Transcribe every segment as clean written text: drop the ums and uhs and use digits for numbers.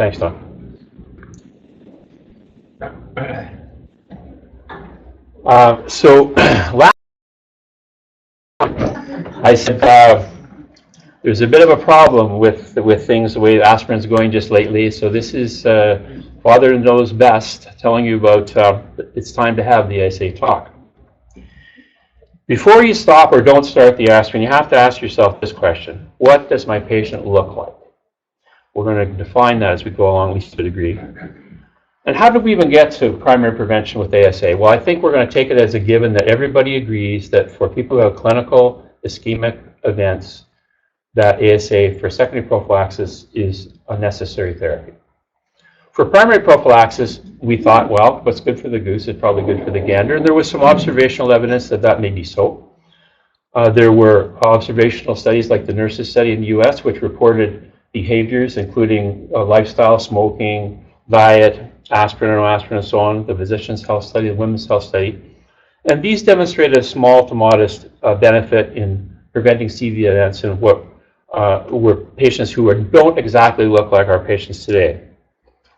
Thanks, Don. So last I said there's a bit of a problem with things the way aspirin's going just lately. So this is Father Knows Best telling you about it's time to have the ASA talk. Before you stop or don't start the aspirin, you have to ask yourself this question: what does my patient look like? We're going to define that as we go along, at least to a degree. And how did we even get to primary prevention with ASA? Well, I think we're going to take it as a given that everybody agrees that for people who have clinical ischemic events, that ASA for secondary prophylaxis is a necessary therapy. For primary prophylaxis, we thought, well, what's good for the goose is probably good for the gander. And there was some observational evidence that that may be so. There were observational studies like the nurses study in the US, which reported behaviors including lifestyle, smoking, diet, aspirin or no aspirin, and so on, the physician's health study, the women's health study. And these demonstrated a small to modest benefit in preventing CV events in what were patients who don't exactly look like our patients today.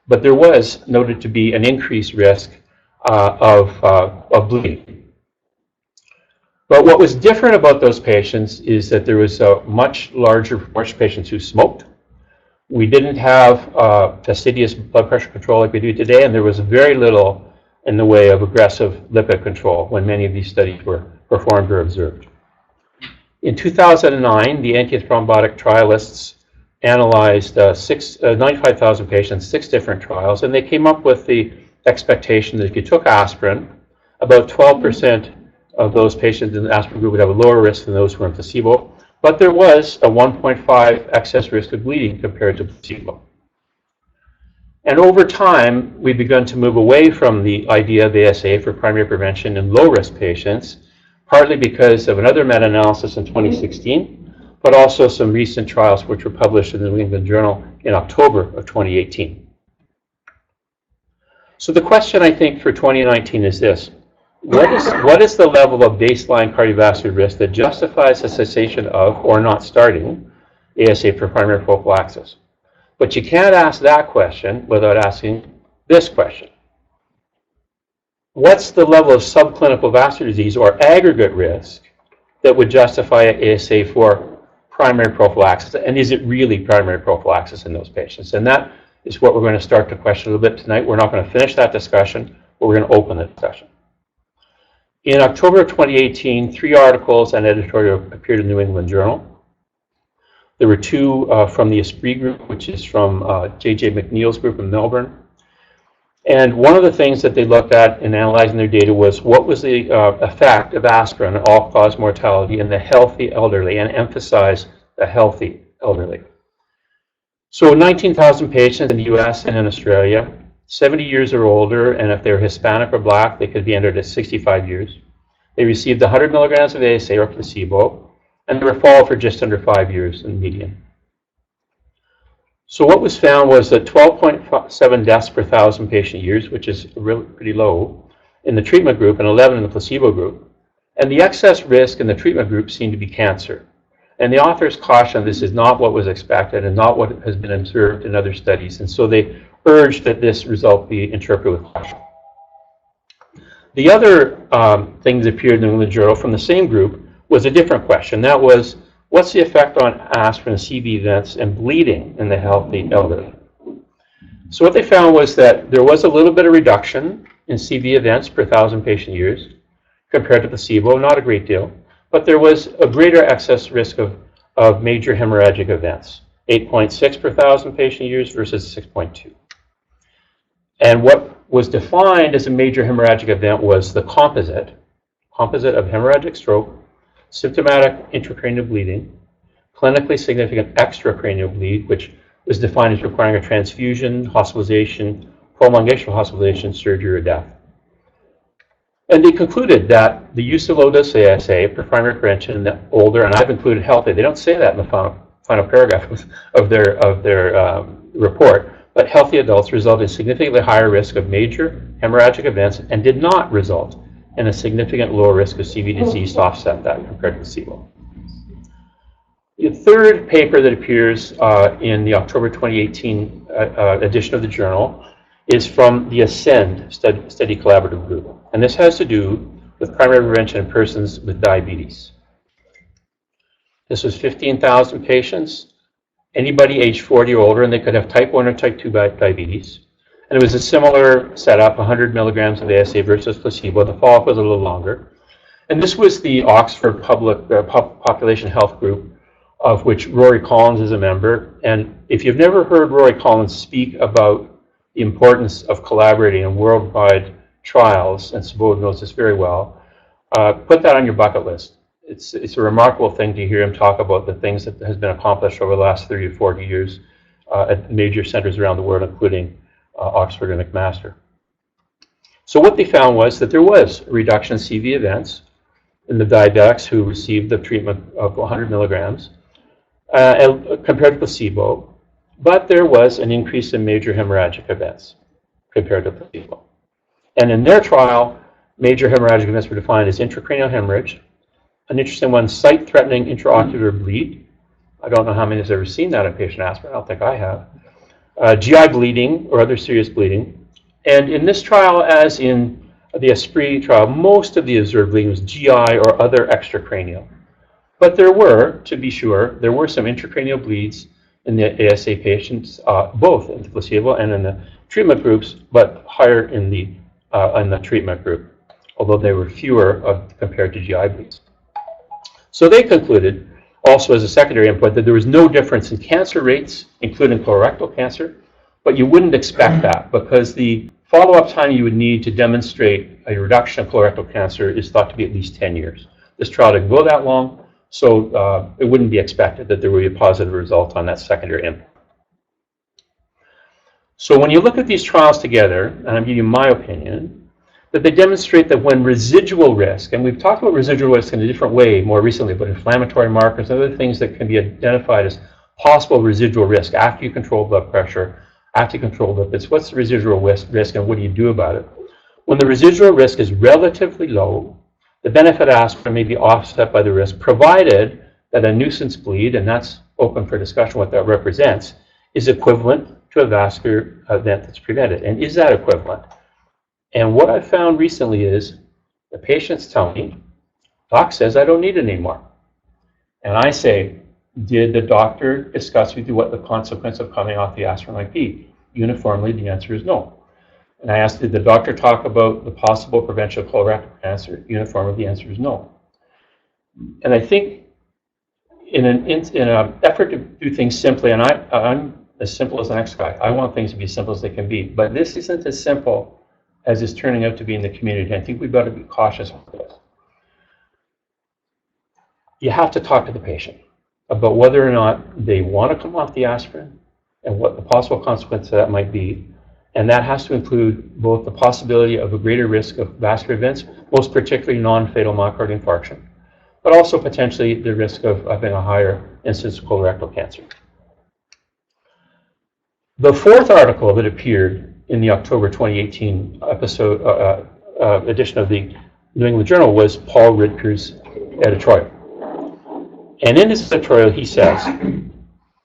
But there was noted to be an increased risk of bleeding. But what was different about those patients is that there was a much larger proportion of patients who smoked. We didn't have fastidious blood pressure control like we do today, and there was very little in the way of aggressive lipid control when many of these studies were performed or observed. In 2009, the anti-thrombotic trialists analyzed 95,000 patients, 6 different trials, and they came up with the expectation that if you took aspirin, about 12% of those patients in the aspirin group would have a lower risk than those who were in placebo, but there was a 1.5 excess risk of bleeding compared to placebo. And over time, we've begun to move away from the idea of ASA for primary prevention in low-risk patients, partly because of another meta-analysis in 2016, but also some recent trials which were published in the New England Journal in October of 2018. So the question, I think, for 2019 is this: what is the level of baseline cardiovascular risk that justifies the cessation of or not starting ASA for primary prophylaxis? But you can't ask that question without asking this question: what's the level of subclinical vascular disease or aggregate risk that would justify ASA for primary prophylaxis, and is it really primary prophylaxis in those patients? And that is what we're going to start to question a little bit tonight. We're not going to finish that discussion, but we're going to open the discussion. In October of 2018, 3 articles and editorial appeared in the New England Journal. There were 2 from the Esprit group, which is from J.J. McNeil's group in Melbourne. And one of the things that they looked at in analyzing their data was what was the effect of aspirin on all-cause mortality in the healthy elderly, and emphasize the healthy elderly. So 19,000 patients in the US and in Australia, 70 years or older, and if they're Hispanic or Black, they could be entered at 65 years. They received 100 milligrams of ASA or placebo, and they were followed for just under 5 years in median. So what was found was that 12.7 deaths per 1,000 patient years, which is really pretty low, in the treatment group and 11 in the placebo group. And the excess risk in the treatment group seemed to be cancer. And the authors cautioned this is not what was expected and not what has been observed in other studies. And so they urged that this result be interpreted with caution. The other thing that appeared in the New England Journal from the same group was a different question. That was, what's the effect on aspirin CV events and bleeding in the healthy elderly? So what they found was that there was a little bit of reduction in CV events per 1,000 patient years compared to placebo, not a great deal, but there was a greater excess risk of major hemorrhagic events, 8.6 per 1,000 patient years versus 6.2. And what was defined as a major hemorrhagic event was the composite of hemorrhagic stroke, symptomatic intracranial bleeding, clinically significant extracranial bleed, which was defined as requiring a transfusion, hospitalization, prolongation of hospitalization, surgery, or death. And they concluded that the use of low-dose ASA for primary prevention in the older, and I've included healthy, they don't say that in the final paragraph of their report, but healthy adults result in significantly higher risk of major hemorrhagic events and did not result in a significant lower risk of CV disease to offset that compared to placebo. The third paper that appears in the October 2018 edition of the journal is from the ASCEND study collaborative group. And this has to do with primary prevention in persons with diabetes. This was 15,000 patients, anybody age 40 or older, and they could have type 1 or type 2 diabetes. And it was a similar setup, 100 milligrams of ASA versus placebo. The follow-up was a little longer. And this was the Oxford Population Health Group, of which Rory Collins is a member. And if you've never heard Rory Collins speak about the importance of collaborating in worldwide trials, and Subodh knows this very well, put that on your bucket list. It's a remarkable thing to hear him talk about the things that has been accomplished over the last 30 to 40 years at major centers around the world, including Oxford and McMaster. So what they found was that there was a reduction in CV events in the diabetics who received the treatment of 100 milligrams compared to placebo, but there was an increase in major hemorrhagic events compared to placebo. And in their trial, major hemorrhagic events were defined as intracranial hemorrhage, an interesting one, sight-threatening intraocular bleed. I don't know how many has ever seen that in patient aspirin. I don't think I have. GI bleeding or other serious bleeding. And in this trial, as in the Esprit trial, most of the observed bleeding was GI or other extracranial. But there were, to be sure, there were some intracranial bleeds in the ASA patients, both in the placebo and in the treatment groups, but higher in the treatment group, although they were fewer compared to GI bleeds. So they concluded, also as a secondary endpoint, that there was no difference in cancer rates, including colorectal cancer, but you wouldn't expect that because the follow-up time you would need to demonstrate a reduction of colorectal cancer is thought to be at least 10 years. This trial didn't go that long, so it wouldn't be expected that there would be a positive result on that secondary endpoint. So when you look at these trials together, and I'm giving you my opinion, that they demonstrate that when residual risk, and we've talked about residual risk in a different way more recently, but inflammatory markers and other things that can be identified as possible residual risk after you control blood pressure, after you control lipids, what's the residual risk and what do you do about it? When the residual risk is relatively low, the benefit of aspirin may be offset by the risk, provided that a nuisance bleed, and that's open for discussion what that represents, is equivalent to a vascular event that's prevented. And is that equivalent? And what I've found recently is the patients tell me, doc says I don't need it anymore. And I say, did the doctor discuss with you what the consequence of coming off the aspirin might be? Uniformly, the answer is no. And I asked, did the doctor talk about the possible prevention of colorectal cancer? Uniformly, the answer is no. And I think in an effort to do things simply, and I'm as simple as the next guy. I want things to be as simple as they can be. But this isn't as simple as it's turning out to be in the community. I think we've got to be cautious with this. You have to talk to the patient about whether or not they want to come off the aspirin and what the possible consequence of that might be. And that has to include both the possibility of a greater risk of vascular events, most particularly non-fatal myocardial infarction, but also potentially the risk of having a higher incidence of colorectal cancer. The fourth article that appeared in the October 2018 edition of the New England Journal was Paul Ridker's editorial. And in this editorial, he says,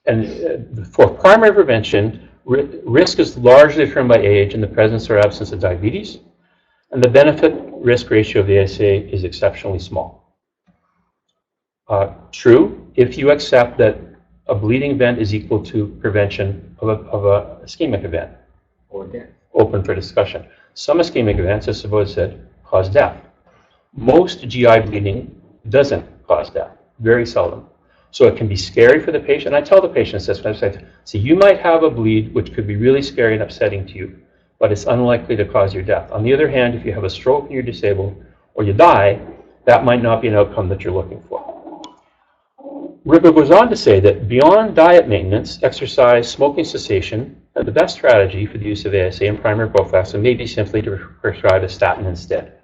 and for primary prevention, risk is largely determined by age and the presence or absence of diabetes, and the benefit-risk ratio of the ASA is exceptionally small. True, if you accept that a bleeding event is equal to prevention of a ischemic event. Or death. Open for discussion. Some ischemic events, as Subodh said, cause death. Most GI bleeding doesn't cause death, very seldom. So it can be scary for the patient. I tell the patients this when I say, so you might have a bleed which could be really scary and upsetting to you, but it's unlikely to cause your death. On the other hand, if you have a stroke and you're disabled or you die, that might not be an outcome that you're looking for. Ricker goes on to say that beyond diet maintenance, exercise, smoking cessation, the best strategy for the use of ASA in primary prophylaxis may be simply to prescribe a statin instead.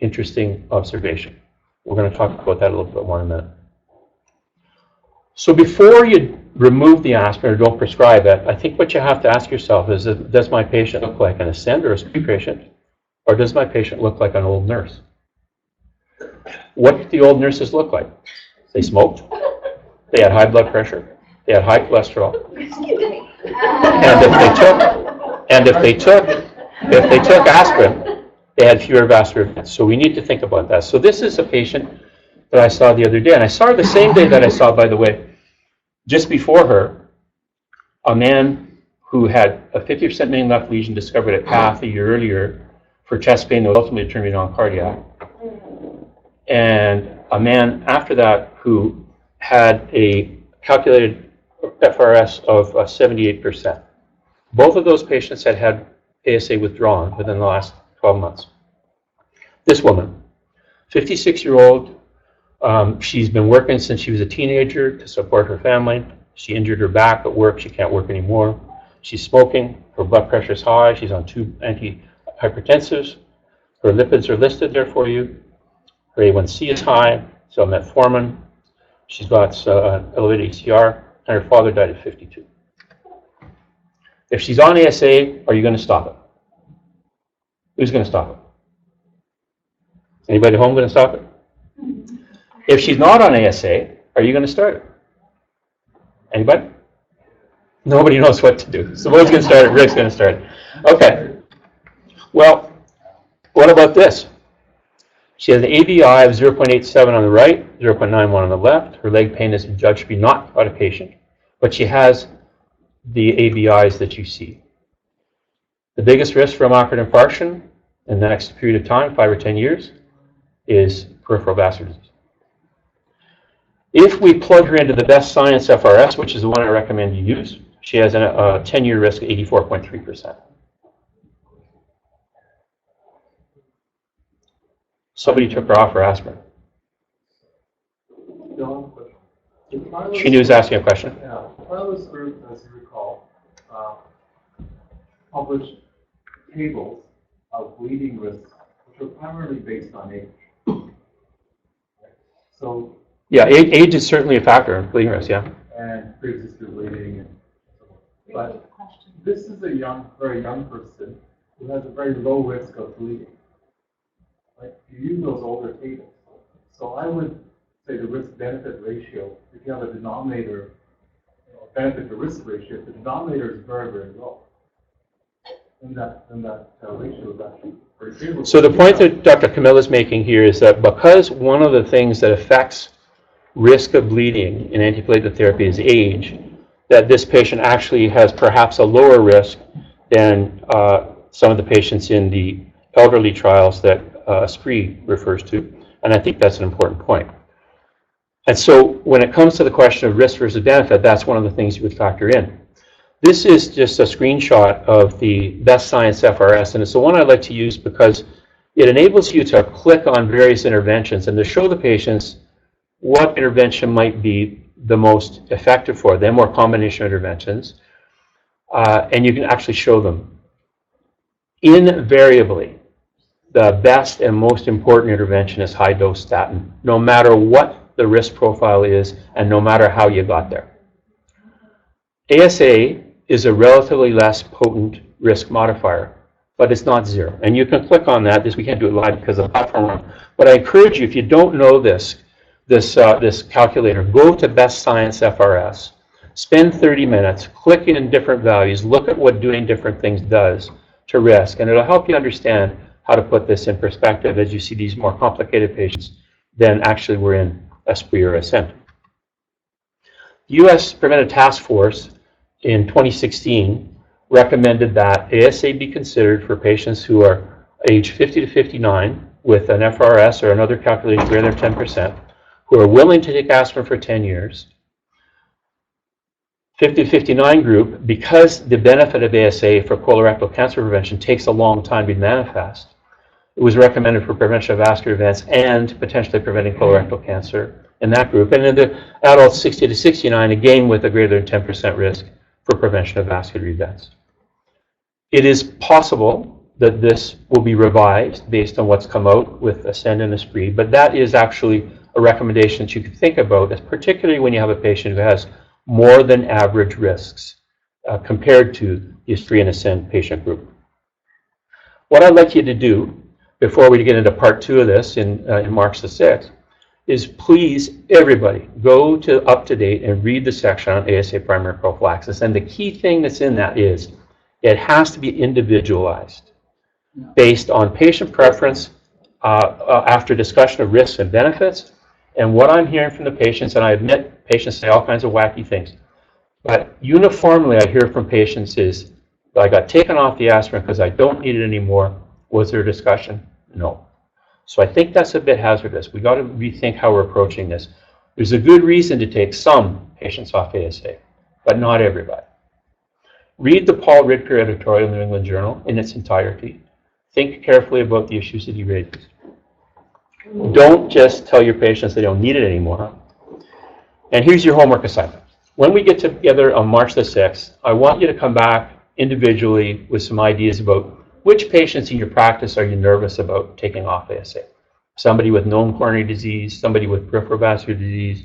Interesting observation. We're going to talk about that a little bit more in a minute. So before you remove the aspirin or don't prescribe it, I think what you have to ask yourself is, does my patient look like an Ascend or a Esprit patient? Or does my patient look like an old nurse? What do the old nurses look like? They smoked. they had high blood pressure, they had high cholesterol, and if they took aspirin, they had fewer vascular events. So we need to think about that. So this is a patient that I saw the other day, and I saw her the same day that I saw, by the way, just before her, a man who had a 50% main left lesion discovered at PATH a year earlier for chest pain that was ultimately determined on cardiac. And a man after that who had a calculated FRS of 78%. Both of those patients had had ASA withdrawn within the last 12 months. This woman, 56-year-old, she's been working since she was a teenager to support her family. She injured her back at work. She can't work anymore. She's smoking. Her blood pressure is high. She's on 2 antihypertensives. Her lipids are listed there for you. Her A1C is high. So metformin. She's got elevated ACR, and her father died at 52. If she's on ASA, are you going to stop it? Who's going to stop it? Anybody at home going to stop it? If she's not on ASA, are you going to start it? Anybody? Nobody knows what to do. So Will's going to start it, Rick's going to start it. Okay. Well, what about this? She has an ABI of 0.87 on the right, 0.91 on the left. Her leg pain is judged to be not claudication, but she has the ABIs that you see. The biggest risk for myocardial infarction in the next period of time, 5 or 10 years, is peripheral vascular disease. If we plug her into the best science FRS, which is the one I recommend you use, she has a 10-year risk of 84.3%. Somebody took her off her aspirin. She knew he was asking a question. Yeah, one of this group, as you recall, published tables of bleeding risks, which are primarily based on age. So yeah, age is certainly a factor in bleeding risk. Yeah. And pre-existing bleeding, and but this is a very young person who has a very low risk of bleeding. Like you use those older tables, so I would say the risk-benefit ratio, if you have a denominator, benefit to risk ratio, if the denominator is very, very low, then that ratio is actually very favorable. So the point that Dr. Camilla is making here is that because one of the things that affects risk of bleeding in antiplatelet therapy is age, that this patient actually has perhaps a lower risk than some of the patients in the elderly trials that SPRE refers to, and I think that's an important point. And so when it comes to the question of risk versus benefit, that's one of the things you would factor in. This is just a screenshot of the Best Science FRS, and it's the one I like to use because it enables you to click on various interventions and to show the patients what intervention might be the most effective for them, or combination interventions, and you can actually show them. Invariably, the best and most important intervention is high-dose statin, no matter what the risk profile is and no matter how you got there. ASA is a relatively less potent risk modifier, but it's not zero. And you can click on that. We can't do it live because of the platform. But I encourage you, if you don't know this calculator, go to Best Science FRS, spend 30 minutes, click in different values, look at what doing different things does to risk, and it'll help you understand how to put this in perspective as you see these more complicated patients than actually were in SPRE or ASCENT. The U.S. Preventive Task Force in 2016 recommended that ASA be considered for patients who are age 50 to 59 with an FRS or another calculation greater than 10%, who are willing to take aspirin for 10 years. 50 to 59 group, because the benefit of ASA for colorectal cancer prevention takes a long time to manifest, it was recommended for prevention of vascular events and potentially preventing colorectal cancer in that group. And in the adults 60 to 69, again with a greater than 10% risk for prevention of vascular events. It is possible that this will be revised based on what's come out with ASCEND and SPRE, but that is actually a recommendation that you could think about, particularly when you have a patient who has more than average risks compared to the SPRE and ASCEND patient group. What I'd like you to do before we get into part 2 of this in March the 6th is please, everybody, go to Up-to-Date and read the section on ASA primary prophylaxis. And the key thing that's in that is it has to be individualized based on patient preference after discussion of risks and benefits. And what I'm hearing from the patients, and I admit patients say all kinds of wacky things, but uniformly I hear from patients is, I got taken off the aspirin because I don't need it anymore. Was there a discussion? No. So I think that's a bit hazardous. We got to rethink how we're approaching this. There's a good reason to take some patients off ASA, but not everybody. Read the Paul Ridker editorial in the New England Journal in its entirety. Think carefully about the issues that he raises. Don't just tell your patients they don't need it anymore. And here's your homework assignment. When we get together on March the 6th, I want you to come back individually with some ideas about which patients in your practice are you nervous about taking off ASA? Somebody with known coronary disease, somebody with peripheral vascular disease,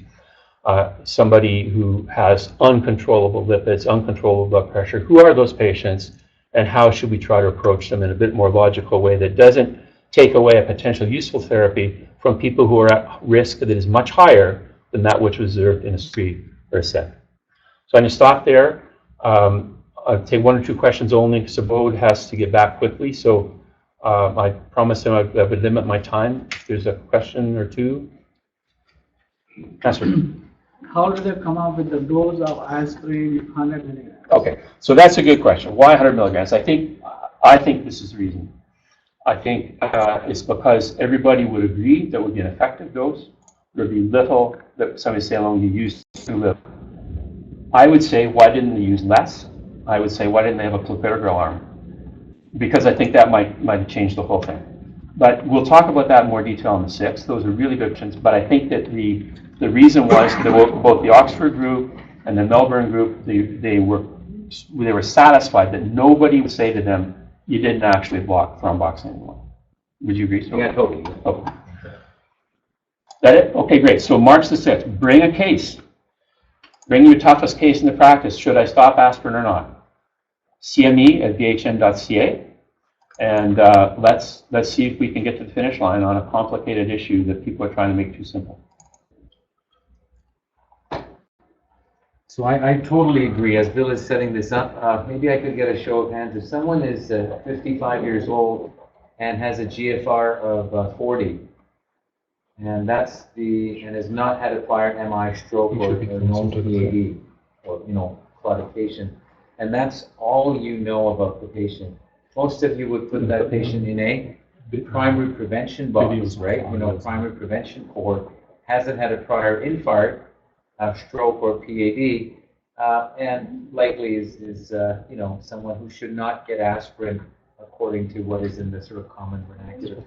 somebody who has uncontrollable lipids, uncontrollable blood pressure. Who are those patients, and how should we try to approach them in a bit more logical way that doesn't take away a potential useful therapy from people who are at risk that is much higher than that which was observed in a SPRI or a SET. So I'm going to stop there. I'll take one or two questions only because Subodh has to get back quickly. So I promised him I would limit my time. If there's a question or two. How do they come up with the dose of aspirin 100 milligrams? Okay, so that's a good question. Why 100 milligrams? I think this is the reason. I think it's because everybody would agree that would be an effective dose. There would be little that somebody say, "Oh, you used too little." I would say, why didn't they use less? I would say, why didn't they have a clopidogrel arm? Because I think that might have changed the whole thing. But we'll talk about that in more detail on the 6th. Those are really good questions. But I think that the reason was that both the Oxford group and the Melbourne group, they were satisfied that nobody would say to them, you didn't actually block thromboxane anymore. Would you agree? Yeah, totally. Okay. That it? Okay, great. So March the 6th, bring a case. Bring your toughest case in the practice. Should I stop aspirin or not? CME@bhm.ca, and let's see if we can get to the finish line on a complicated issue that people are trying to make too simple. So I totally agree. As Bill is setting this up, maybe I could get a show of hands. If someone is 55 years old and has a GFR of 40, and has not had a prior MI stroke or known PAD or claudication, and that's all you know about the patient. Most of you would put that patient in a primary prevention box, right? Primary prevention cohort, hasn't had a prior infarct, stroke or PAD, and likely is someone who should not get aspirin according to what is in the sort of common vernacular.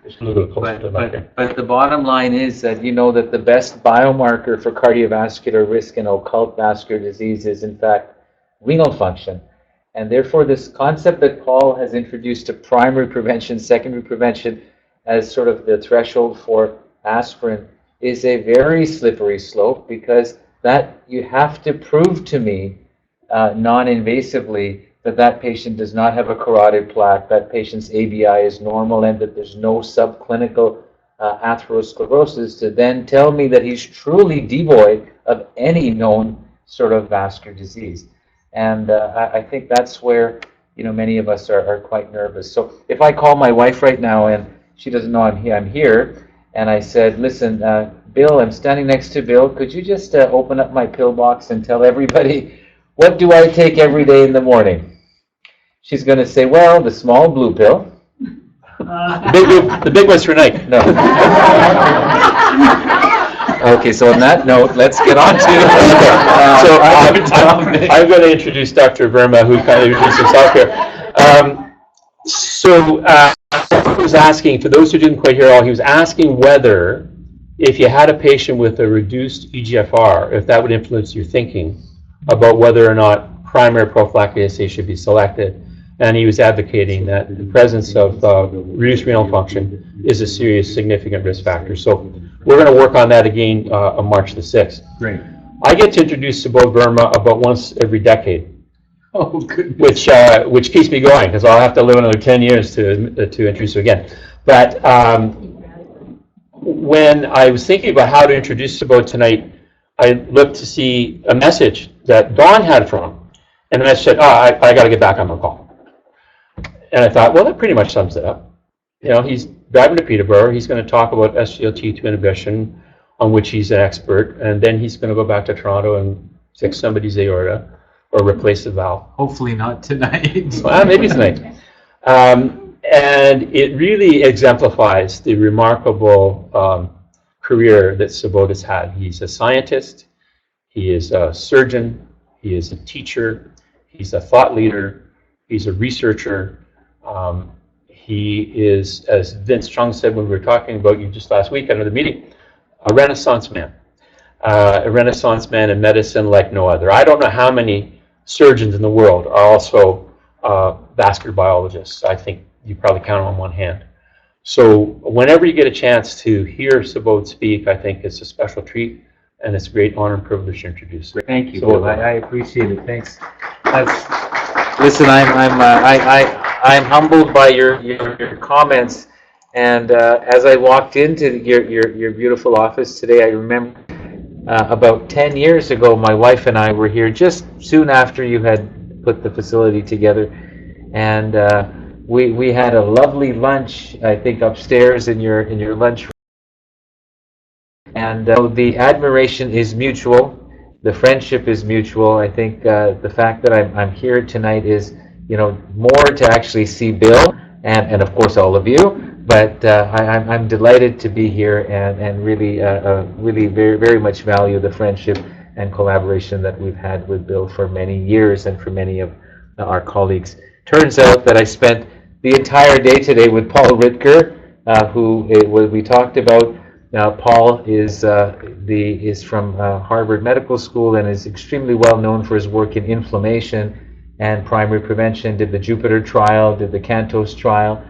But the bottom line is that that the best biomarker for cardiovascular risk and occult vascular disease is in fact renal function. And therefore this concept that Paul has introduced to primary prevention, secondary prevention as sort of the threshold for aspirin is a very slippery slope, because that you have to prove to me non-invasively that patient does not have a carotid plaque, that patient's ABI is normal, and that there's no subclinical atherosclerosis, to then tell me that he's truly devoid of any known sort of vascular disease. And I think that's where many of us are quite nervous. So if I call my wife right now and she doesn't know I'm here, and I said, listen, Bill, I'm standing next to Bill, could you just open up my pill box and tell everybody, what do I take every day in the morning? She's going to say, well, the small blue pill. The big one's for night. No. Okay, so on that note, let's get on to I'm going to introduce Dr. Verma, who kind of introduced himself here. He was asking, for those who didn't quite hear all, he was asking whether, if you had a patient with a reduced EGFR, if that would influence your thinking about whether or not primary prophylactic ASA should be selected. And he was advocating that the presence of reduced renal function is a serious, significant risk factor. So we're going to work on that again on March the 6th. Great. I get to introduce Subodh Verma about once every decade. Oh, goodness. Which keeps me going, because I'll have to live another 10 years to introduce you again. But when I was thinking about how to introduce Sabot tonight, I looked to see a message that Dawn had from him. And then I said, I got to get back on my call. And I thought, well, that pretty much sums it up. You know, he's driving to Peterborough. He's going to talk about SGLT2 inhibition, on which he's an expert. And then he's going to go back to Toronto and fix somebody's aorta or replace the valve. Hopefully not tonight. Well, maybe tonight. And it really exemplifies the remarkable career that Sabot has had. He's a scientist, he is a surgeon, he is a teacher, he's a thought leader, he's a researcher. He is, as Vince Chung said when we were talking about you just last week at another meeting, a Renaissance man. A Renaissance man in medicine like no other. I don't know how many surgeons in the world are also vascular biologists. I think you probably count on one hand. So whenever you get a chance to hear Sabot speak, I think it's a special treat, and it's a great honor and privilege to introduce. Thank you, So, Bill. I appreciate it. Thanks. Listen, I'm humbled by your comments, and as I walked into your beautiful office today, I remember about 10 years ago, my wife and I were here just soon after you had put the facility together, and we had a lovely lunch, I think, upstairs in your lunch room. And the admiration is mutual, the friendship is mutual. I think the fact that I'm here tonight is, you know, more to actually see Bill and of course all of you. But I'm delighted to be here and really very, very much value the friendship and collaboration that we've had with Bill for many years and for many of our colleagues. Turns out that I spent the entire day today with Paul Ritker, who we talked about. Now, Paul is from Harvard Medical School and is extremely well known for his work in inflammation and primary prevention. Did the Jupiter trial, did the Cantos trial,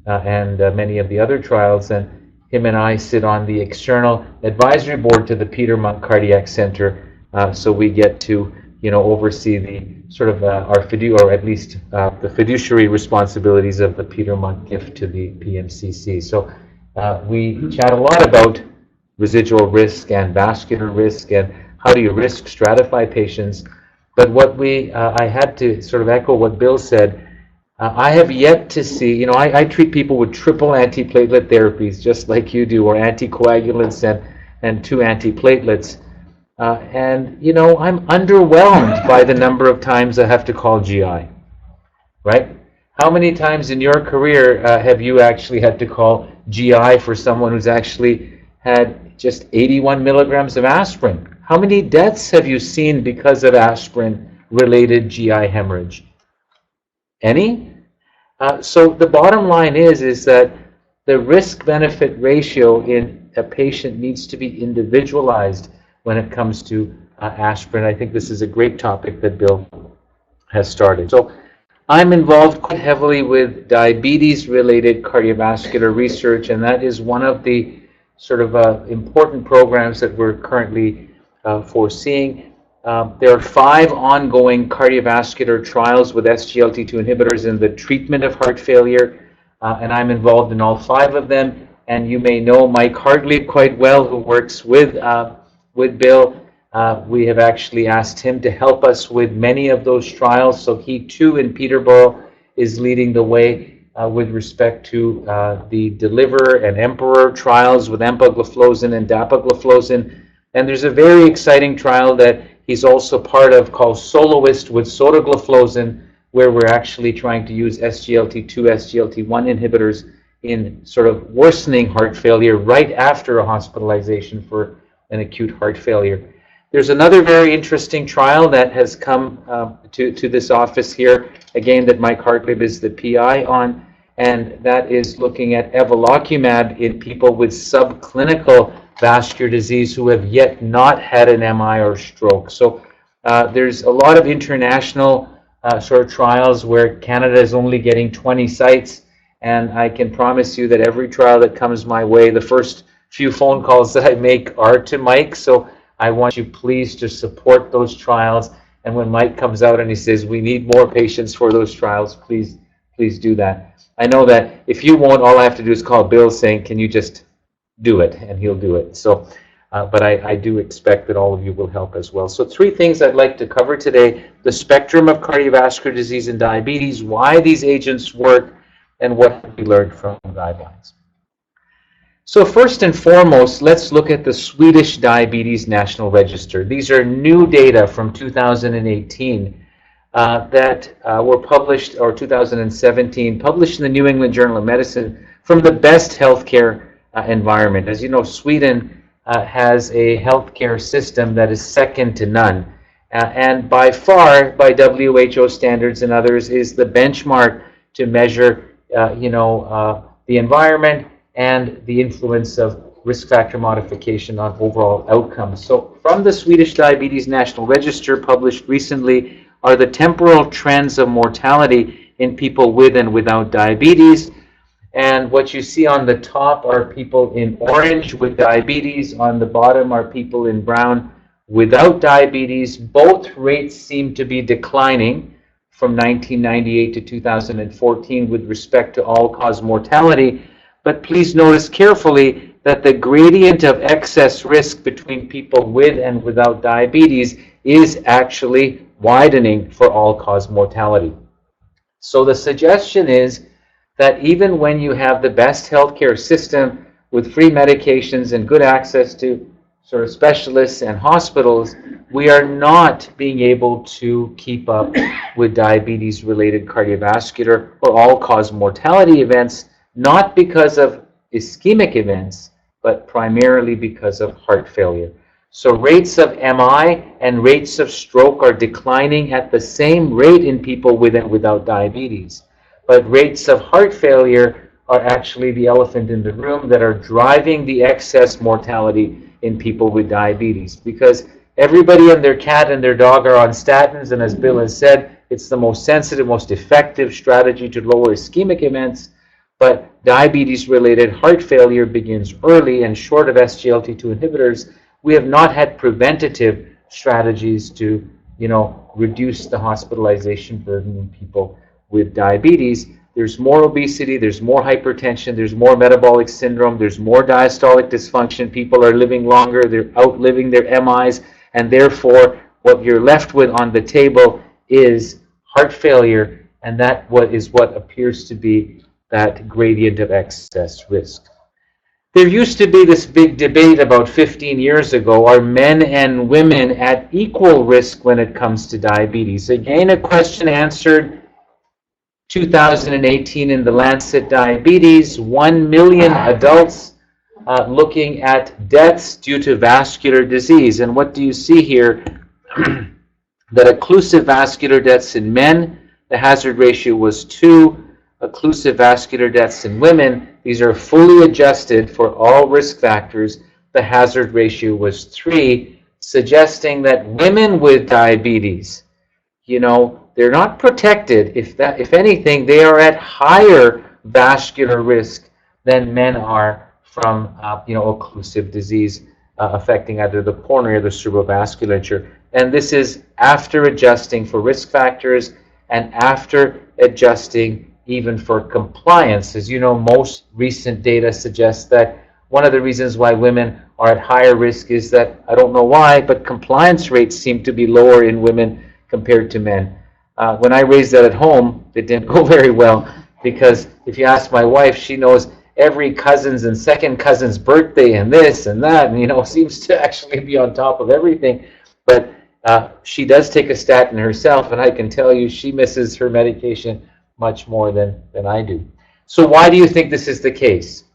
and many of the other trials. And him and I sit on the external advisory board to the Peter Monk Cardiac Center, so we get to, you know, oversee the sort of our the fiduciary responsibilities of the Peter Monk gift to the PMCC. So we chat a lot about residual risk and vascular risk and how do you risk stratify patients. But what I had to sort of echo what Bill said. I have yet to see, you know, I treat people with triple antiplatelet therapies just like you do, or anticoagulants and 2 antiplatelets. And, you know, I'm underwhelmed by the number of times I have to call GI, right? How many times in your career have you actually had to call GI for someone who's actually had just 81 milligrams of aspirin? How many deaths have you seen because of aspirin-related GI hemorrhage? Any? So the bottom line is that the risk-benefit ratio in a patient needs to be individualized when it comes to aspirin. I think this is a great topic that Bill has started. So I'm involved quite heavily with diabetes-related cardiovascular research, and that is one of the sort of important programs that we're currently foreseeing. There are 5 ongoing cardiovascular trials with SGLT2 inhibitors in the treatment of heart failure, and I'm involved in all 5 of them. And you may know Mike Hartley quite well, who works with Bill. We have actually asked him to help us with many of those trials, so he too in Peterborough is leading the way with respect to the DELIVER and EMPEROR trials with empagliflozin and dapagliflozin. And there's a very exciting trial that he's also part of called SOLOIST with sotagliflozin, where we're actually trying to use SGLT2, SGLT1 inhibitors in sort of worsening heart failure right after a hospitalization for an acute heart failure. There's another very interesting trial that has come to this office here, again, that Mike Hartley is the PI on, and that is looking at evolocumab in people with subclinical vascular disease who have yet not had an MI or stroke. So there's a lot of international sort of trials where Canada is only getting 20 sites, and I can promise you that every trial that comes my way, the first few phone calls that I make are to Mike. So I want you please to support those trials, and when Mike comes out and he says we need more patients for those trials, please do that. I know that if you won't, all I have to do is call Bill saying, can you just do it, and he'll do it. So, but I do expect that all of you will help as well. So 3 things I'd like to cover today: the spectrum of cardiovascular disease and diabetes, why these agents work, and what we learned from guidelines. So first and foremost, let's look at the Swedish Diabetes National Register. These are new data from 2018 that were published, or 2017, published in the New England Journal of Medicine, from the best healthcare environment. As you know, Sweden has a healthcare system that is second to none, and by far, by WHO standards and others, is the benchmark to measure, the environment and the influence of risk factor modification on overall outcomes. So from the Swedish Diabetes National Register, published recently, are the temporal trends of mortality in people with and without diabetes. And what you see on the top are people in orange with diabetes. On the bottom are people in brown without diabetes. Both rates seem to be declining from 1998 to 2014 with respect to all-cause mortality. But please notice carefully that the gradient of excess risk between people with and without diabetes is actually widening for all-cause mortality. So the suggestion is that even when you have the best healthcare system with free medications and good access to sort of specialists and hospitals, we are not being able to keep up with diabetes-related cardiovascular or all-cause mortality events, not because of ischemic events, but primarily because of heart failure. So rates of MI and rates of stroke are declining at the same rate in people with and without diabetes. But rates of heart failure are actually the elephant in the room that are driving the excess mortality in people with diabetes. Because everybody and their cat and their dog are on statins, and as Bill has said, it's the most sensitive, most effective strategy to lower ischemic events. But diabetes-related heart failure begins early, and short of SGLT2 inhibitors, we have not had preventative strategies to, reduce the hospitalization burden in people with diabetes. There's more obesity, there's more hypertension, there's more metabolic syndrome, there's more diastolic dysfunction. People are living longer, they're outliving their MIs, and therefore what you're left with on the table is heart failure, and that what appears to be that gradient of excess risk. There used to be this big debate about 15 years ago, are men and women at equal risk when it comes to diabetes? Again, a question answered 2018 in the Lancet Diabetes, 1 million adults looking at deaths due to vascular disease. And what do you see here? That occlusive vascular deaths in men, the hazard ratio was 2. Occlusive vascular deaths in women, these are fully adjusted for all risk factors, the hazard ratio was 3, suggesting that women with diabetes, they're not protected. If anything, they are at higher vascular risk than men are from occlusive disease affecting either the coronary or the cerebral vasculature. And this is after adjusting for risk factors and after adjusting even for compliance. As you know, most recent data suggests that one of the reasons why women are at higher risk is that, I don't know why, but compliance rates seem to be lower in women compared to men. When I raised that at home, it didn't go very well, because if you ask my wife, she knows every cousin's and second cousin's birthday and this and that, and seems to actually be on top of everything. But she does take a statin herself, and I can tell you she misses her medication much more than I do. So why do you think this is the case?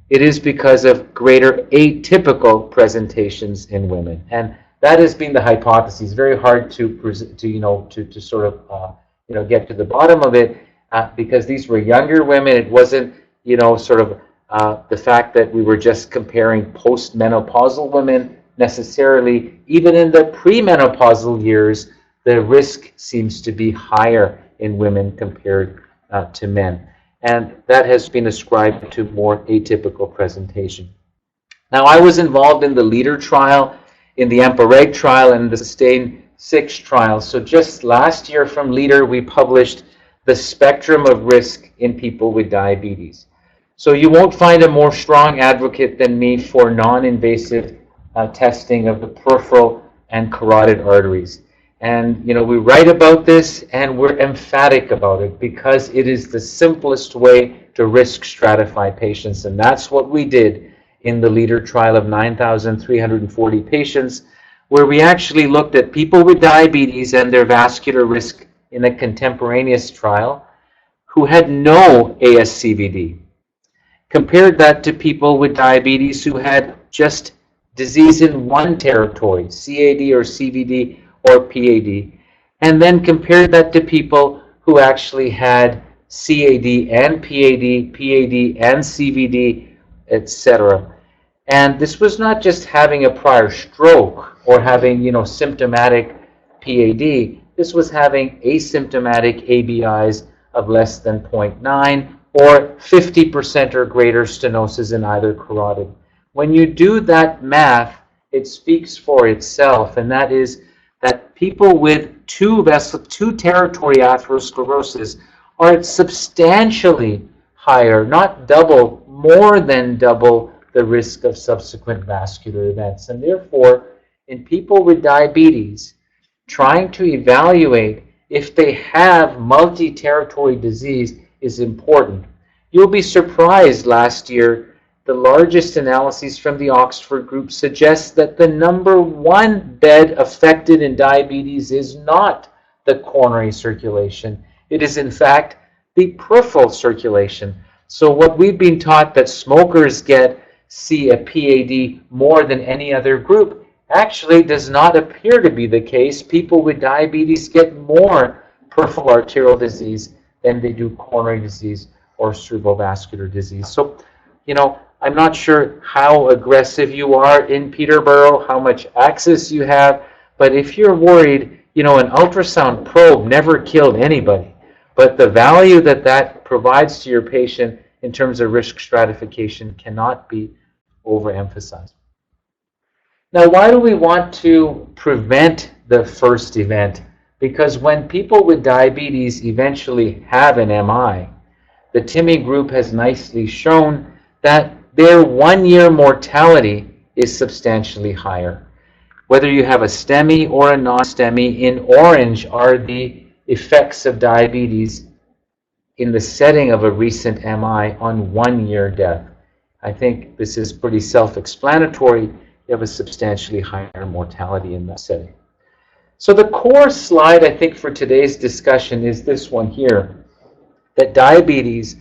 It is because of greater atypical presentations in women, and that has been the hypothesis. Very hard to sort of get to the bottom of it, because these were younger women. It wasn't the fact that we were just comparing postmenopausal women necessarily. Even in the premenopausal years, the risk seems to be higher in women compared to men. And that has been ascribed to more atypical presentation. Now, I was involved in the LEADER trial, in the EMPA-REG trial, and the SUSTAIN-6 trial. So just last year from LEADER, we published the spectrum of risk in people with diabetes. So you won't find a more strong advocate than me for non-invasive testing of the peripheral and carotid arteries. And we write about this and we're emphatic about it because it is the simplest way to risk stratify patients. And that's what we did in the LEADER trial of 9,340 patients, where we actually looked at people with diabetes and their vascular risk in a contemporaneous trial who had no ASCVD. Compared that to people with diabetes who had just disease in one territory, CAD or CVD or PAD, and then compared that to people who actually had CAD and PAD, PAD and CVD, etc. And this was not just having a prior stroke or having, symptomatic PAD. This was having asymptomatic ABIs of less than 0.9 or 50% or greater stenosis in either carotid. When you do that math, it speaks for itself, and that is that people with two territory atherosclerosis are at substantially higher, not double, more than double the risk of subsequent vascular events. And therefore, in people with diabetes, trying to evaluate if they have multi-territory disease is important. You'll be surprised last year, the largest analyses from the Oxford group suggest that the number one bed affected in diabetes is not the coronary circulation. It is in fact the peripheral circulation. So what we've been taught that smokers see a PAD more than any other group actually does not appear to be the case. People with diabetes get more peripheral arterial disease than they do coronary disease or cerebrovascular disease. So, I'm not sure how aggressive you are in Peterborough, how much access you have, but if you're worried, an ultrasound probe never killed anybody, but the value that provides to your patient in terms of risk stratification cannot be overemphasized. Now, why do we want to prevent the first event? Because when people with diabetes eventually have an MI, the TIMI group has nicely shown that their 1-year mortality is substantially higher. Whether you have a STEMI or a non-STEMI, in orange are the effects of diabetes in the setting of a recent MI on 1-year death. I think this is pretty self-explanatory. You have a substantially higher mortality in that setting. So the core slide, I think, for today's discussion is this one here, that diabetes,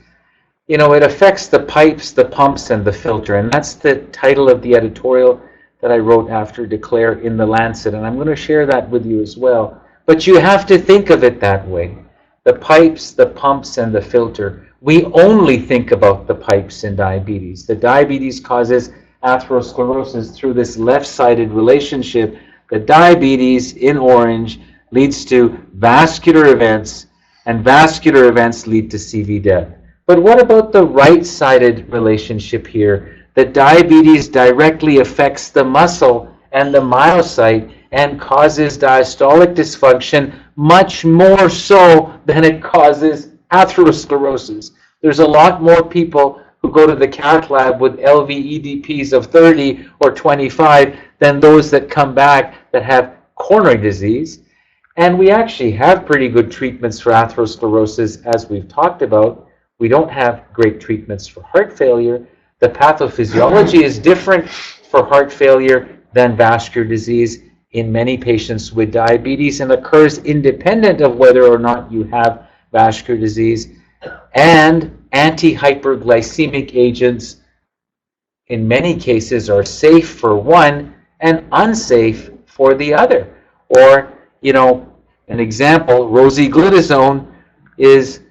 it affects the pipes, the pumps, and the filter. And that's the title of the editorial that I wrote after Declare in the Lancet. And I'm going to share that with you as well. But you have to think of it that way. The pipes, the pumps, and the filter. We only think about the pipes in diabetes. The diabetes causes atherosclerosis through this left-sided relationship. The diabetes in orange leads to vascular events, and vascular events lead to CV death. But what about the right-sided relationship here? That diabetes directly affects the muscle and the myocyte and causes diastolic dysfunction much more so than it causes atherosclerosis. There's a lot more people who go to the cath lab with LV-EDPs of 30 or 25 than those that come back that have coronary disease. And we actually have pretty good treatments for atherosclerosis, as we've talked about. We don't have great treatments for heart failure. The pathophysiology is different for heart failure than vascular disease in many patients with diabetes and occurs independent of whether or not you have vascular disease. And anti-hyperglycemic agents in many cases are safe for one and unsafe for the other. Or, an example, rosiglitazone is,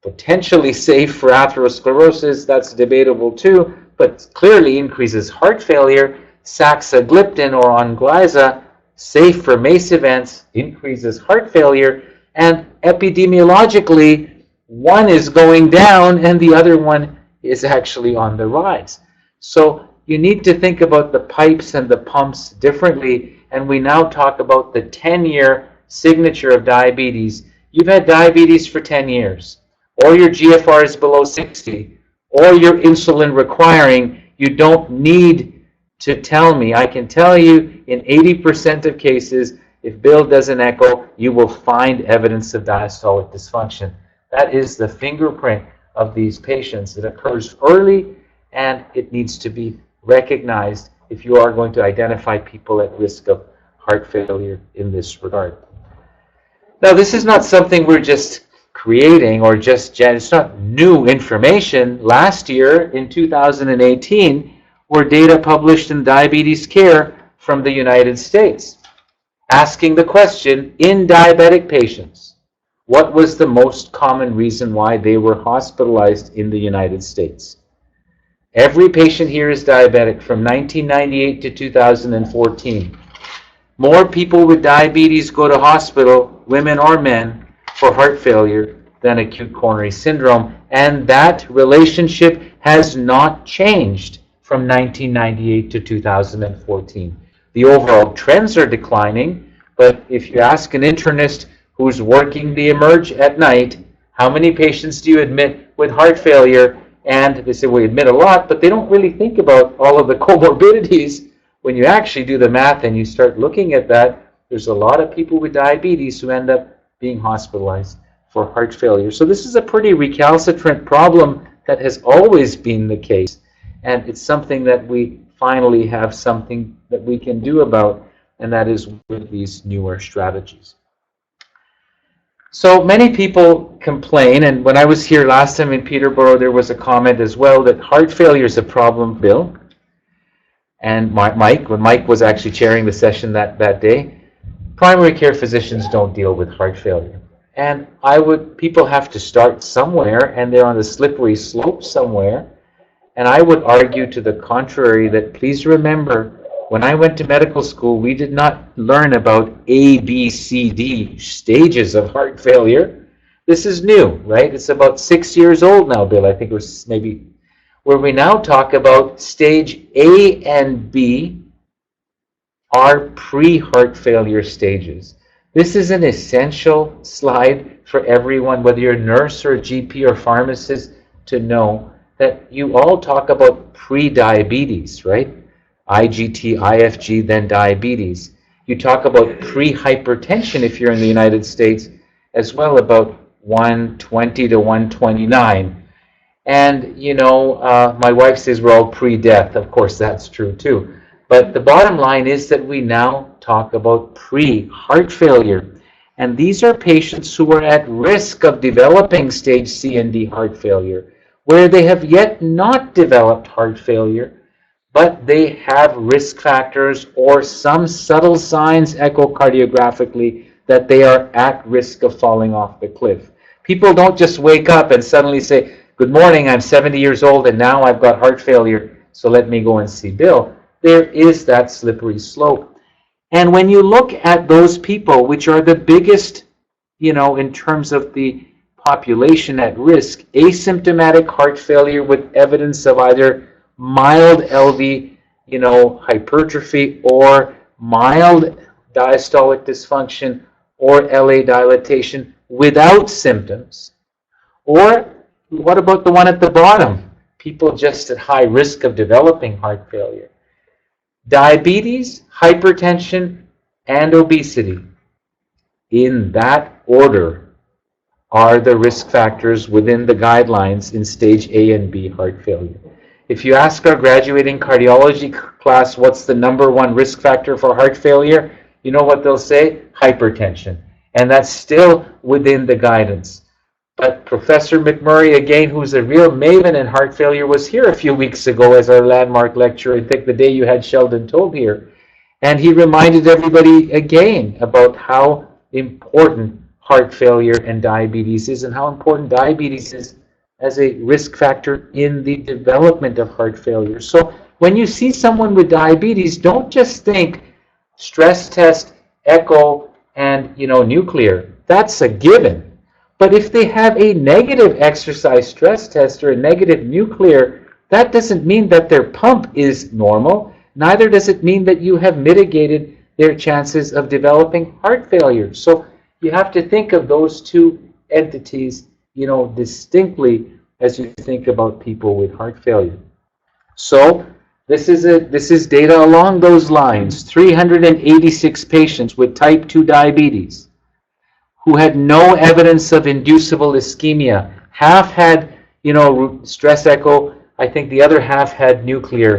potentially safe for atherosclerosis. That's debatable too, but clearly increases heart failure. Saxagliptin or Onglyza, safe for MACE events, increases heart failure. And epidemiologically, one is going down and the other one is actually on the rise. So you need to think about the pipes and the pumps differently. And we now talk about the 10-year signature of diabetes. You've had diabetes for 10 years, or your GFR is below 60, or you're insulin requiring, you don't need to tell me. I can tell you in 80% of cases, if Bill does an echo, you will find evidence of diastolic dysfunction. That is the fingerprint of these patients. It occurs early, and it needs to be recognized if you are going to identify people at risk of heart failure in this regard. Now, this is not something we're just creating or it's not new information. Last year, in 2018, were data published in Diabetes Care from the United States, asking the question, in diabetic patients, what was the most common reason why they were hospitalized in the United States? Every patient here is diabetic from 1998 to 2014. More people with diabetes go to hospital, women or men, for heart failure than acute coronary syndrome, and that relationship has not changed from 1998 to 2014. The overall trends are declining, but if you ask an internist who's working the emerge at night, how many patients do you admit with heart failure? And they say, we admit a lot, but they don't really think about all of the comorbidities. When you actually do the math and you start looking at that, there's a lot of people with diabetes who end up being hospitalized for heart failure. So this is a pretty recalcitrant problem that has always been the case. And it's something that we finally have something that we can do about, and that is with these newer strategies. So many people complain, and when I was here last time in Peterborough, there was a comment as well that heart failure is a problem, Bill. And Mike, when Mike was actually chairing the session that day, primary care physicians don't deal with heart failure. And people have to start somewhere, and they're on the slippery slope somewhere. And I would argue to the contrary that please remember, when I went to medical school, we did not learn about A, B, C, D stages of heart failure. This is new, right? It's about 6 years old now, Bill. I think it was maybe where we now talk about stage A and B are pre-heart failure stages. This is an essential slide for everyone, whether you're a nurse or a GP or pharmacist, to know that you all talk about pre-diabetes, right? IGT, IFG, then diabetes. You talk about pre-hypertension if you're in the United States, as well, about 120 to 129. And, my wife says we're all pre-death. Of course, that's true too. But the bottom line is that we now talk about pre-heart failure. And these are patients who are at risk of developing stage C and D heart failure, where they have yet not developed heart failure, but they have risk factors or some subtle signs echocardiographically that they are at risk of falling off the cliff. People don't just wake up and suddenly say, good morning, I'm 70 years old and now I've got heart failure, so let me go and see Bill. There is that slippery slope. And when you look at those people, which are the biggest, in terms of the population at risk, asymptomatic heart failure with evidence of either mild LV, hypertrophy, or mild diastolic dysfunction, or LA dilatation without symptoms. Or what about the one at the bottom? People just at high risk of developing heart failure. Diabetes, hypertension, and obesity, in that order, are the risk factors within the guidelines in stage A and B heart failure. If you ask our graduating cardiology class what's the #1 risk factor for heart failure, you know what they'll say? Hypertension. And that's still within the guidance. But Professor McMurray, again, who's a real maven in heart failure, was here a few weeks ago as our landmark lecturer, I think the day you had Sheldon Tobe here. And he reminded everybody again about how important heart failure and diabetes is, and how important diabetes is as a risk factor in the development of heart failure. So when you see someone with diabetes, don't just think stress test, echo, and nuclear. That's a given. But if they have a negative exercise stress test or a negative nuclear, that doesn't mean that their pump is normal. Neither does it mean that you have mitigated their chances of developing heart failure. So you have to think of those two entities, distinctly, as you think about people with heart failure. So this is data along those lines. 386 patients with type 2 diabetes who had no evidence of inducible ischemia. Half had, stress echo. I think the other half had nuclear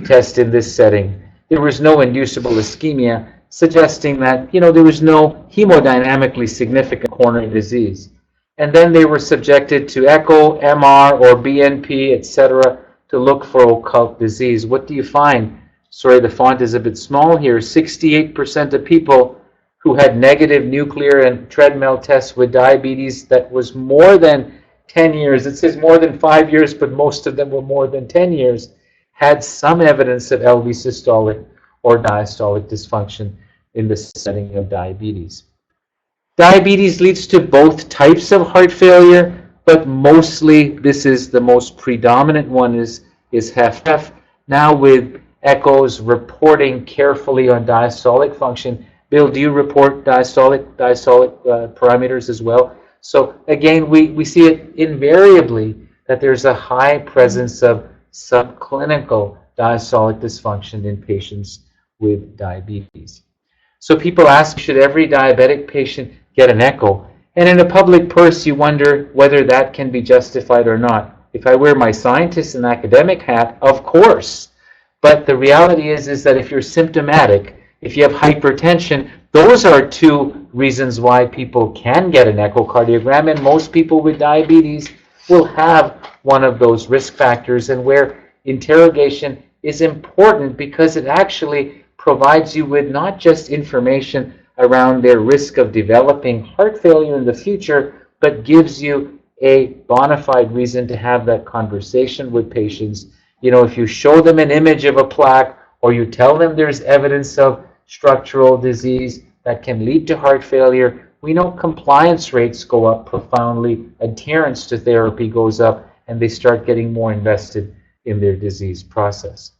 test in this setting. There was no inducible ischemia, suggesting that, there was no hemodynamically significant coronary disease. And then they were subjected to echo, MR, or BNP, etc., to look for occult disease. What do you find? Sorry, the font is a bit small here. 68% of people who had negative nuclear and treadmill tests with diabetes that was more than 10 years, it says more than 5 years, but most of them were more than 10 years, had some evidence of LV systolic or diastolic dysfunction in the setting of diabetes. Diabetes leads to both types of heart failure, but mostly this is the most predominant one is HFpEF. Now with echoes reporting carefully on diastolic function. Bill, do you report diastolic parameters as well? So again, we see it invariably that there's a high presence of subclinical diastolic dysfunction in patients with diabetes. So people ask, should every diabetic patient get an echo? And in a public purse, you wonder whether that can be justified or not. If I wear my scientist and academic hat, of course. But the reality is that if you're symptomatic, if you have hypertension, those are two reasons why people can get an echocardiogram, and most people with diabetes will have one of those risk factors, and where interrogation is important because it actually provides you with not just information around their risk of developing heart failure in the future, but gives you a bona fide reason to have that conversation with patients. If you show them an image of a plaque or you tell them there's evidence of structural disease that can lead to heart failure, we know compliance rates go up profoundly, adherence to therapy goes up, and they start getting more invested in their disease process.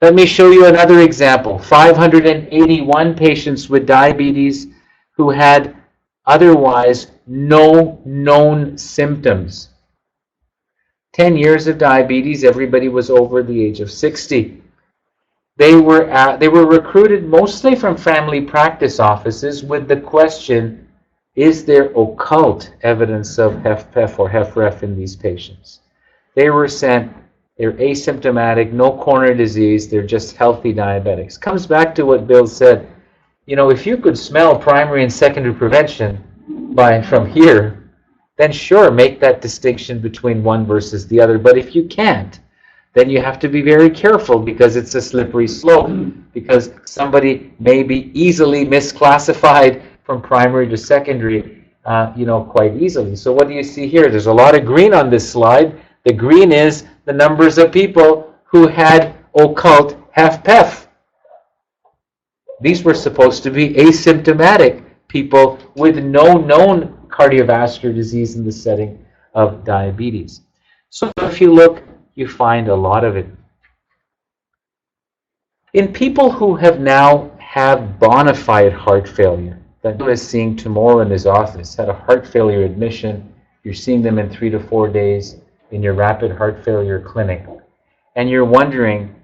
Let me show you another example. 581 patients with diabetes who had otherwise no known symptoms. 10 years of diabetes, everybody was over the age of 60. They were recruited mostly from family practice offices with the question, is there occult evidence of HFpEF or HFrEF in these patients? They were sent, they're asymptomatic, no coronary disease, they're just healthy diabetics. Comes back to what Bill said. If you could smell primary and secondary prevention from here, then sure, make that distinction between one versus the other. But if you can't, then you have to be very careful because it's a slippery slope, because somebody may be easily misclassified from primary to secondary, quite easily. So what do you see here? There's a lot of green on this slide. The green is the numbers of people who had occult HFpEF. These were supposed to be asymptomatic people with no known cardiovascular disease in the setting of diabetes. So if you look, you find a lot of it. In people who have bona fide heart failure, that Bill is seeing tomorrow in his office, had a heart failure admission, you're seeing them in 3 to 4 days in your rapid heart failure clinic, and you're wondering,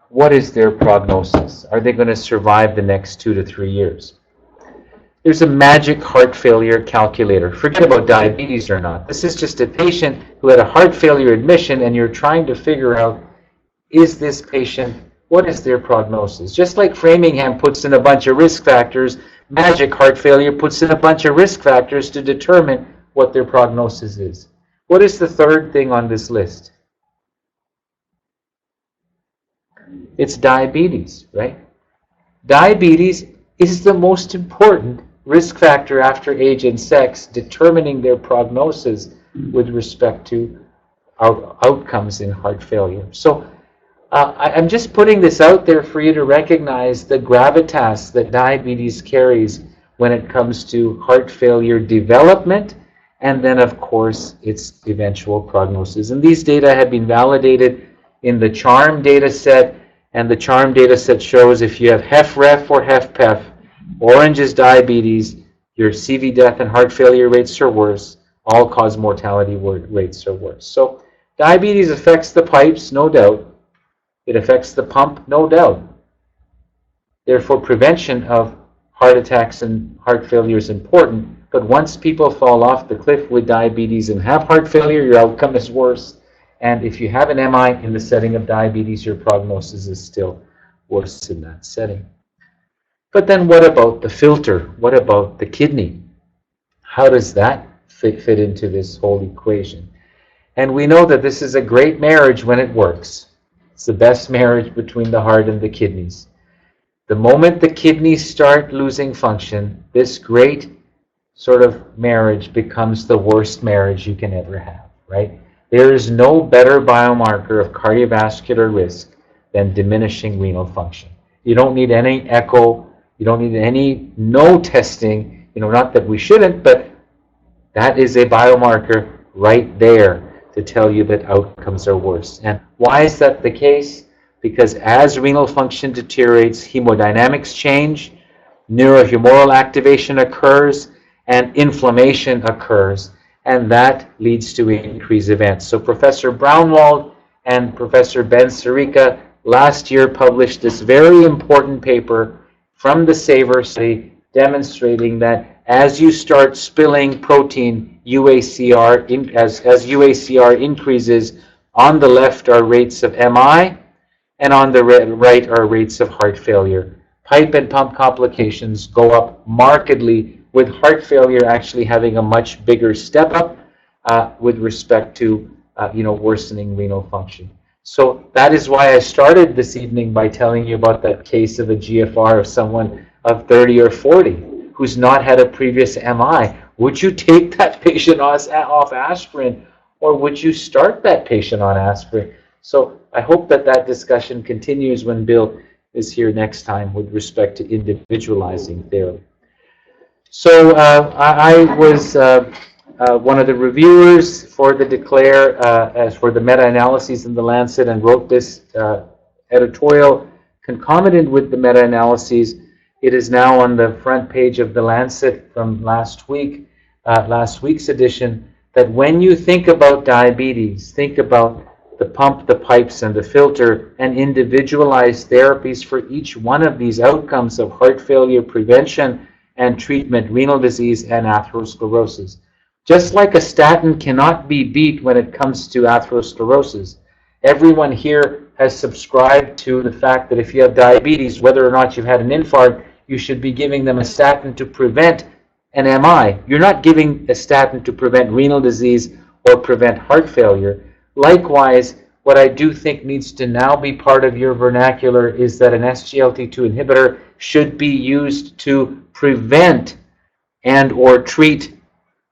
what is their prognosis? Are they going to survive the next 2 to 3 years? There's a magic heart failure calculator. Forget about diabetes or not. This is just a patient who had a heart failure admission, and you're trying to figure out, is this patient, what is their prognosis? Just like Framingham puts in a bunch of risk factors, magic heart failure puts in a bunch of risk factors to determine what their prognosis is. What is the third thing on this list? It's diabetes, right? Diabetes is the most important risk factor after age and sex, determining their prognosis with respect to outcomes in heart failure. So I'm just putting this out there for you to recognize the gravitas that diabetes carries when it comes to heart failure development, and then, of course, its eventual prognosis. And these data have been validated in the CHARM data set, and the CHARM data set shows if you have HFrEF or HFpEF, orange is diabetes, your CV death and heart failure rates are worse. all-cause mortality rates are worse. So diabetes affects the pipes, no doubt. It affects the pump, no doubt. Therefore, prevention of heart attacks and heart failure is important. But once people fall off the cliff with diabetes and have heart failure, your outcome is worse. And if you have an MI in the setting of diabetes, your prognosis is still worse in that setting. But then what about the filter? What about the kidney? How does that fit into this whole equation? And we know that this is a great marriage when it works. It's the best marriage between the heart and the kidneys. The moment the kidneys start losing function, this great sort of marriage becomes the worst marriage you can ever have, right? There is no better biomarker of cardiovascular risk than diminishing renal function. You don't need any echo, you don't need no testing, not that we shouldn't, but that is a biomarker right there to tell you that outcomes are worse. And why is that the case? Because as renal function deteriorates, hemodynamics change, neurohumoral activation occurs, and inflammation occurs, and that leads to increased events. So Professor Brownwald and Professor Ben Sirica last year published this very important paper from the SAVOR study demonstrating that as you start spilling protein, UACR, as UACR increases, on the left are rates of MI, and on the right are rates of heart failure. Pipe and pump complications go up markedly, with heart failure actually having a much bigger step up with respect to worsening renal function. So that is why I started this evening by telling you about that case of a GFR of someone of 30 or 40 who's not had a previous MI. Would you take that patient off aspirin, or would you start that patient on aspirin? So I hope that that discussion continues when Bill is here next time with respect to individualizing therapy. So I was one of the reviewers for the Declare, as for the meta-analyses in the Lancet, and wrote this editorial concomitant with the meta-analyses. It is now on the front page of the Lancet from last week's edition, that when you think about diabetes, think about the pump, the pipes, and the filter, and individualized therapies for each one of these outcomes of heart failure prevention and treatment, renal disease, and atherosclerosis. Just like a statin cannot be beat when it comes to atherosclerosis, everyone here has subscribed to the fact that if you have diabetes, whether or not you've had an infarct, you should be giving them a statin to prevent an MI. You're not giving a statin to prevent renal disease or prevent heart failure. Likewise, what I do think needs to now be part of your vernacular is that an SGLT2 inhibitor should be used to prevent and or treat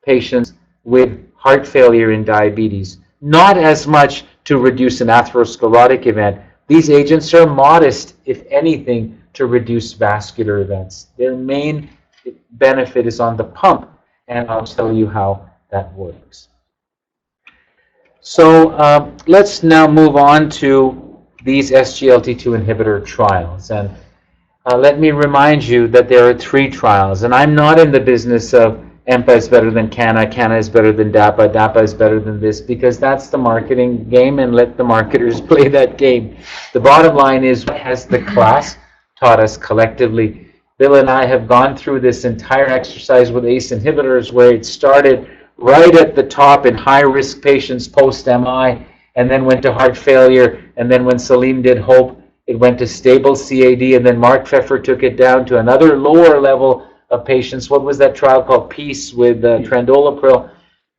patients with heart failure and diabetes, not as much to reduce an atherosclerotic event. These agents are modest, if anything, to reduce vascular events. Their main benefit is on the pump, and I'll tell you how that works. So let's now move on to these SGLT2 inhibitor trials. And let me remind you that there are 3 trials, and I'm not in the business of EMPA is better than CANA is better than DAPA, DAPA is better than this, because that's the marketing game, and let the marketers play that game. The bottom line is, what has the class taught us collectively? Bill and I have gone through this entire exercise with ACE inhibitors, where it started right at the top in high-risk patients post-MI, and then went to heart failure, and then when Salim did HOPE, it went to stable CAD, and then Mark Pfeffer took it down to another lower level of patients. What was that trial called? PEACE with Trandolapril.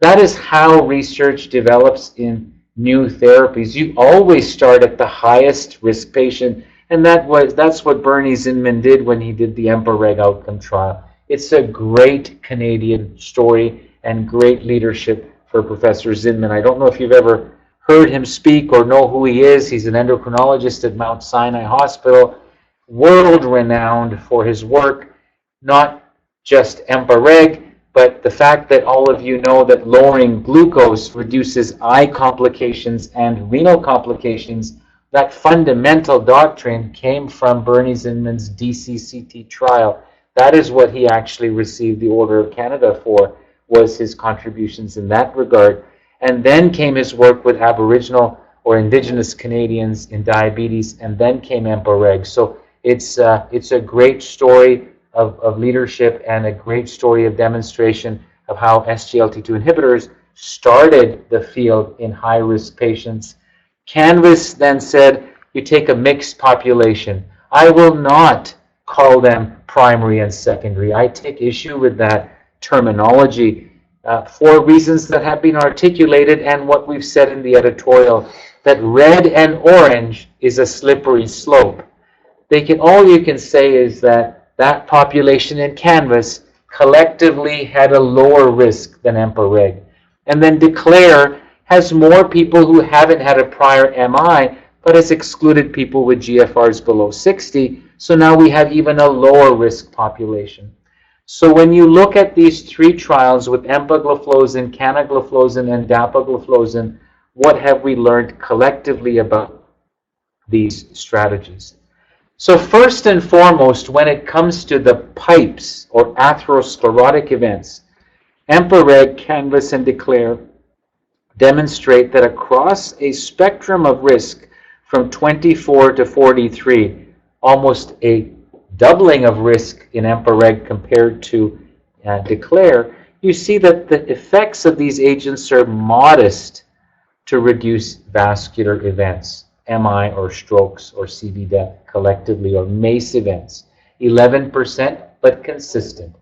That is how research develops in new therapies. You always start at the highest risk patient, and that's what Bernie Zinman did when he did the EMPA-REG outcome trial. It's a great Canadian story and great leadership for Professor Zinman. I don't know if you've ever heard him speak or know who he is. He's an endocrinologist at Mount Sinai Hospital, world-renowned for his work, not just EMPA-REG, but the fact that all of you know that lowering glucose reduces eye complications and renal complications. That fundamental doctrine came from Bernie Zinman's DCCT trial. That is what he actually received the Order of Canada for, was his contributions in that regard. And then came his work with Aboriginal or Indigenous Canadians in diabetes, and then came EMPA-REG. So it's a great story of leadership and a great story of demonstration of how SGLT2 inhibitors started the field in high-risk patients. Canvas then said, you take a mixed population. I will not call them primary and secondary. I take issue with that terminology for reasons that have been articulated and what we've said in the editorial, that red and orange is a slippery slope. All you can say is that that population in Canvas collectively had a lower risk than EMPA-REG. And then Declare has more people who haven't had a prior MI, but has excluded people with GFRs below 60. So now we have even a lower risk population. So when you look at these three trials with empagliflozin, canagliflozin, and dapagliflozin, what have we learned collectively about these strategies? So first and foremost, when it comes to the PIPEs or atherosclerotic events, EMPA-REG, Canvas, and Declare demonstrate that across a spectrum of risk from 24 to 43, almost a doubling of risk in EMPA-REG compared to Declare, you see that the effects of these agents are modest to reduce vascular events, MI or strokes or CV death collectively, or MACE events, 11%, but consistent.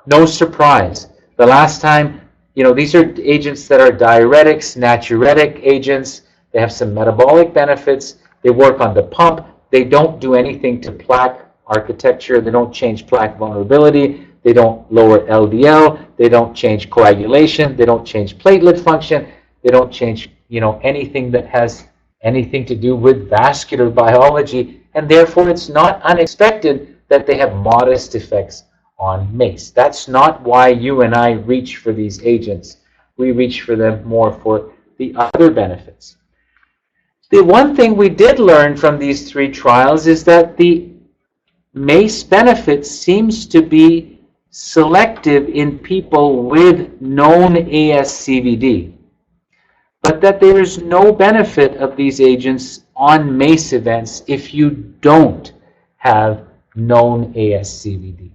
No surprise. The last time, these are agents that are diuretics, natriuretic agents. They have some metabolic benefits. They work on the pump. They don't do anything to plaque architecture. They don't change plaque vulnerability. They don't lower LDL. They don't change coagulation. They don't change platelet function. They don't change, anything that has anything to do with vascular biology. And therefore, it's not unexpected that they have modest effects on MACE. That's not why you and I reach for these agents. We reach for them more for the other benefits. The one thing we did learn from these three trials is that the MACE benefit seems to be selective in people with known ASCVD, but that there is no benefit of these agents on MACE events if you don't have known ASCVD.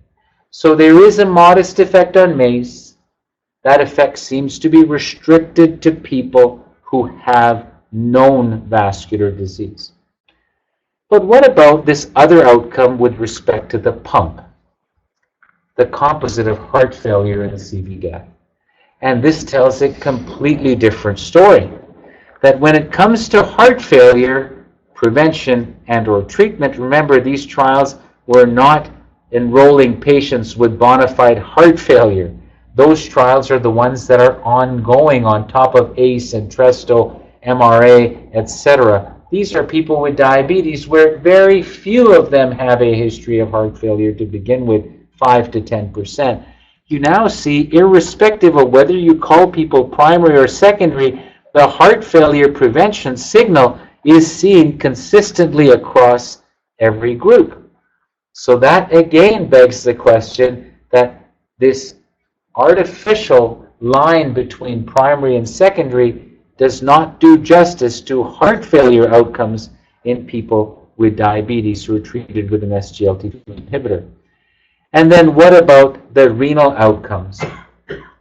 So there is a modest effect on MACE. That effect seems to be restricted to people who have known vascular disease. But what about this other outcome with respect to the pump? The composite of heart failure and CV death. And this tells a completely different story. That when it comes to heart failure, prevention and or treatment, remember these trials were not enrolling patients with bona fide heart failure. Those trials are the ones that are ongoing on top of ACE, Entresto, MRA, etc. These are people with diabetes where very few of them have a history of heart failure to begin with, 5 to 10%. You now see, irrespective of whether you call people primary or secondary, the heart failure prevention signal is seen consistently across every group. So that again begs the question that this artificial line between primary and secondary does not do justice to heart failure outcomes in people with diabetes who are treated with an SGLT2 inhibitor. And then what about the renal outcomes?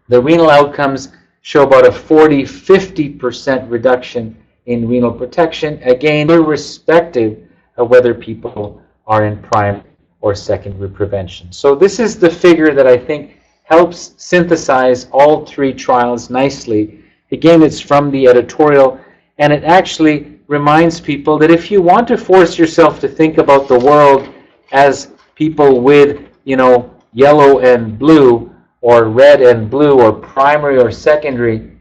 The renal outcomes show about a 40-50% reduction in renal protection, again, irrespective of whether people are in primary or secondary prevention. So this is the figure that I think helps synthesize all three trials nicely. Again, it's from the editorial, and it actually reminds people that if you want to force yourself to think about the world as people with, yellow and blue, or red and blue, or primary or secondary,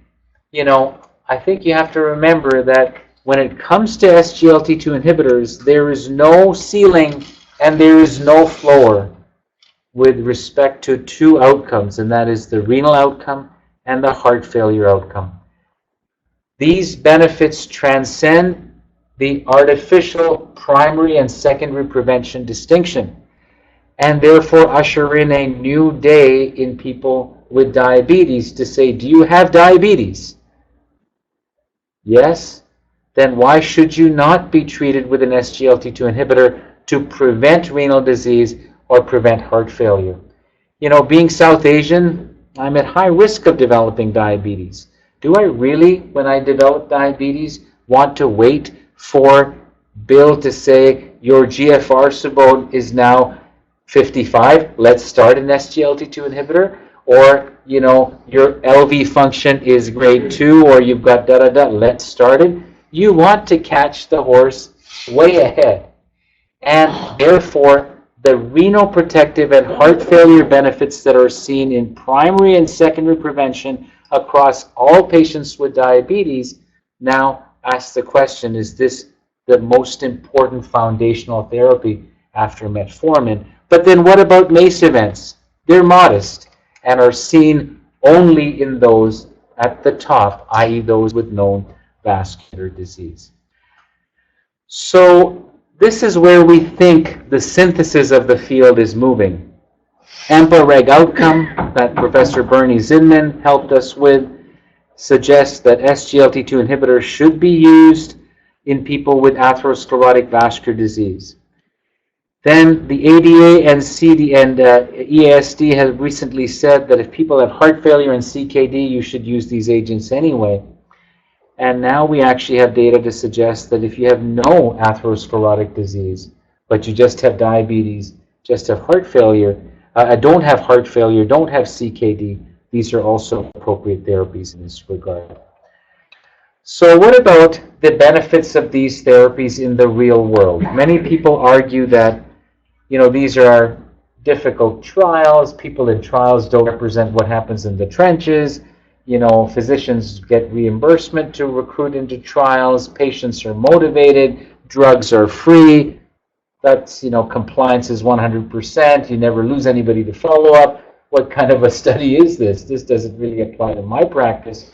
I think you have to remember that when it comes to SGLT2 inhibitors, there is no ceiling and there is no floor with respect to two outcomes, and that is the renal outcome and the heart failure outcome. These benefits transcend the artificial primary and secondary prevention distinction, and therefore usher in a new day in people with diabetes to say, do you have diabetes? Yes? Then why should you not be treated with an SGLT2 inhibitor to prevent renal disease or prevent heart failure? You know, being South Asian, I'm at high risk of developing diabetes. Do I really, when I develop diabetes, want to wait for Bill to say your GFR Subodh is now 55, let's start an SGLT2 inhibitor? Or, you know, your LV function is grade 2, or you've got da-da-da, let's start it. You want to catch the horse way ahead. And therefore, the renal protective and heart failure benefits that are seen in primary and secondary prevention across all patients with diabetes now ask the question, is this the most important foundational therapy after metformin? But then what about MACE events? They're modest and are seen only in those at the top, i.e. those with known vascular disease. So this is where we think the synthesis of the field is moving. AMPA-REG outcome that Professor Bernie Zinman helped us with suggests that SGLT2 inhibitors should be used in people with atherosclerotic vascular disease. Then the ADA and CD and EASD have recently said that if people have heart failure and CKD, you should use these agents anyway. And now we actually have data to suggest that if you have no atherosclerotic disease, but you just have diabetes, just have heart failure, don't have heart failure, don't have CKD, these are also appropriate therapies in this regard. So what about the benefits of these therapies in the real world? Many people argue that, you know, these are difficult trials. People in trials don't represent what happens in the trenches. You know, physicians get reimbursement to recruit into trials. Patients are motivated. Drugs are free. That's, you know, compliance is 100%. You never lose anybody to follow up. What kind of a study is this? This doesn't really apply to my practice.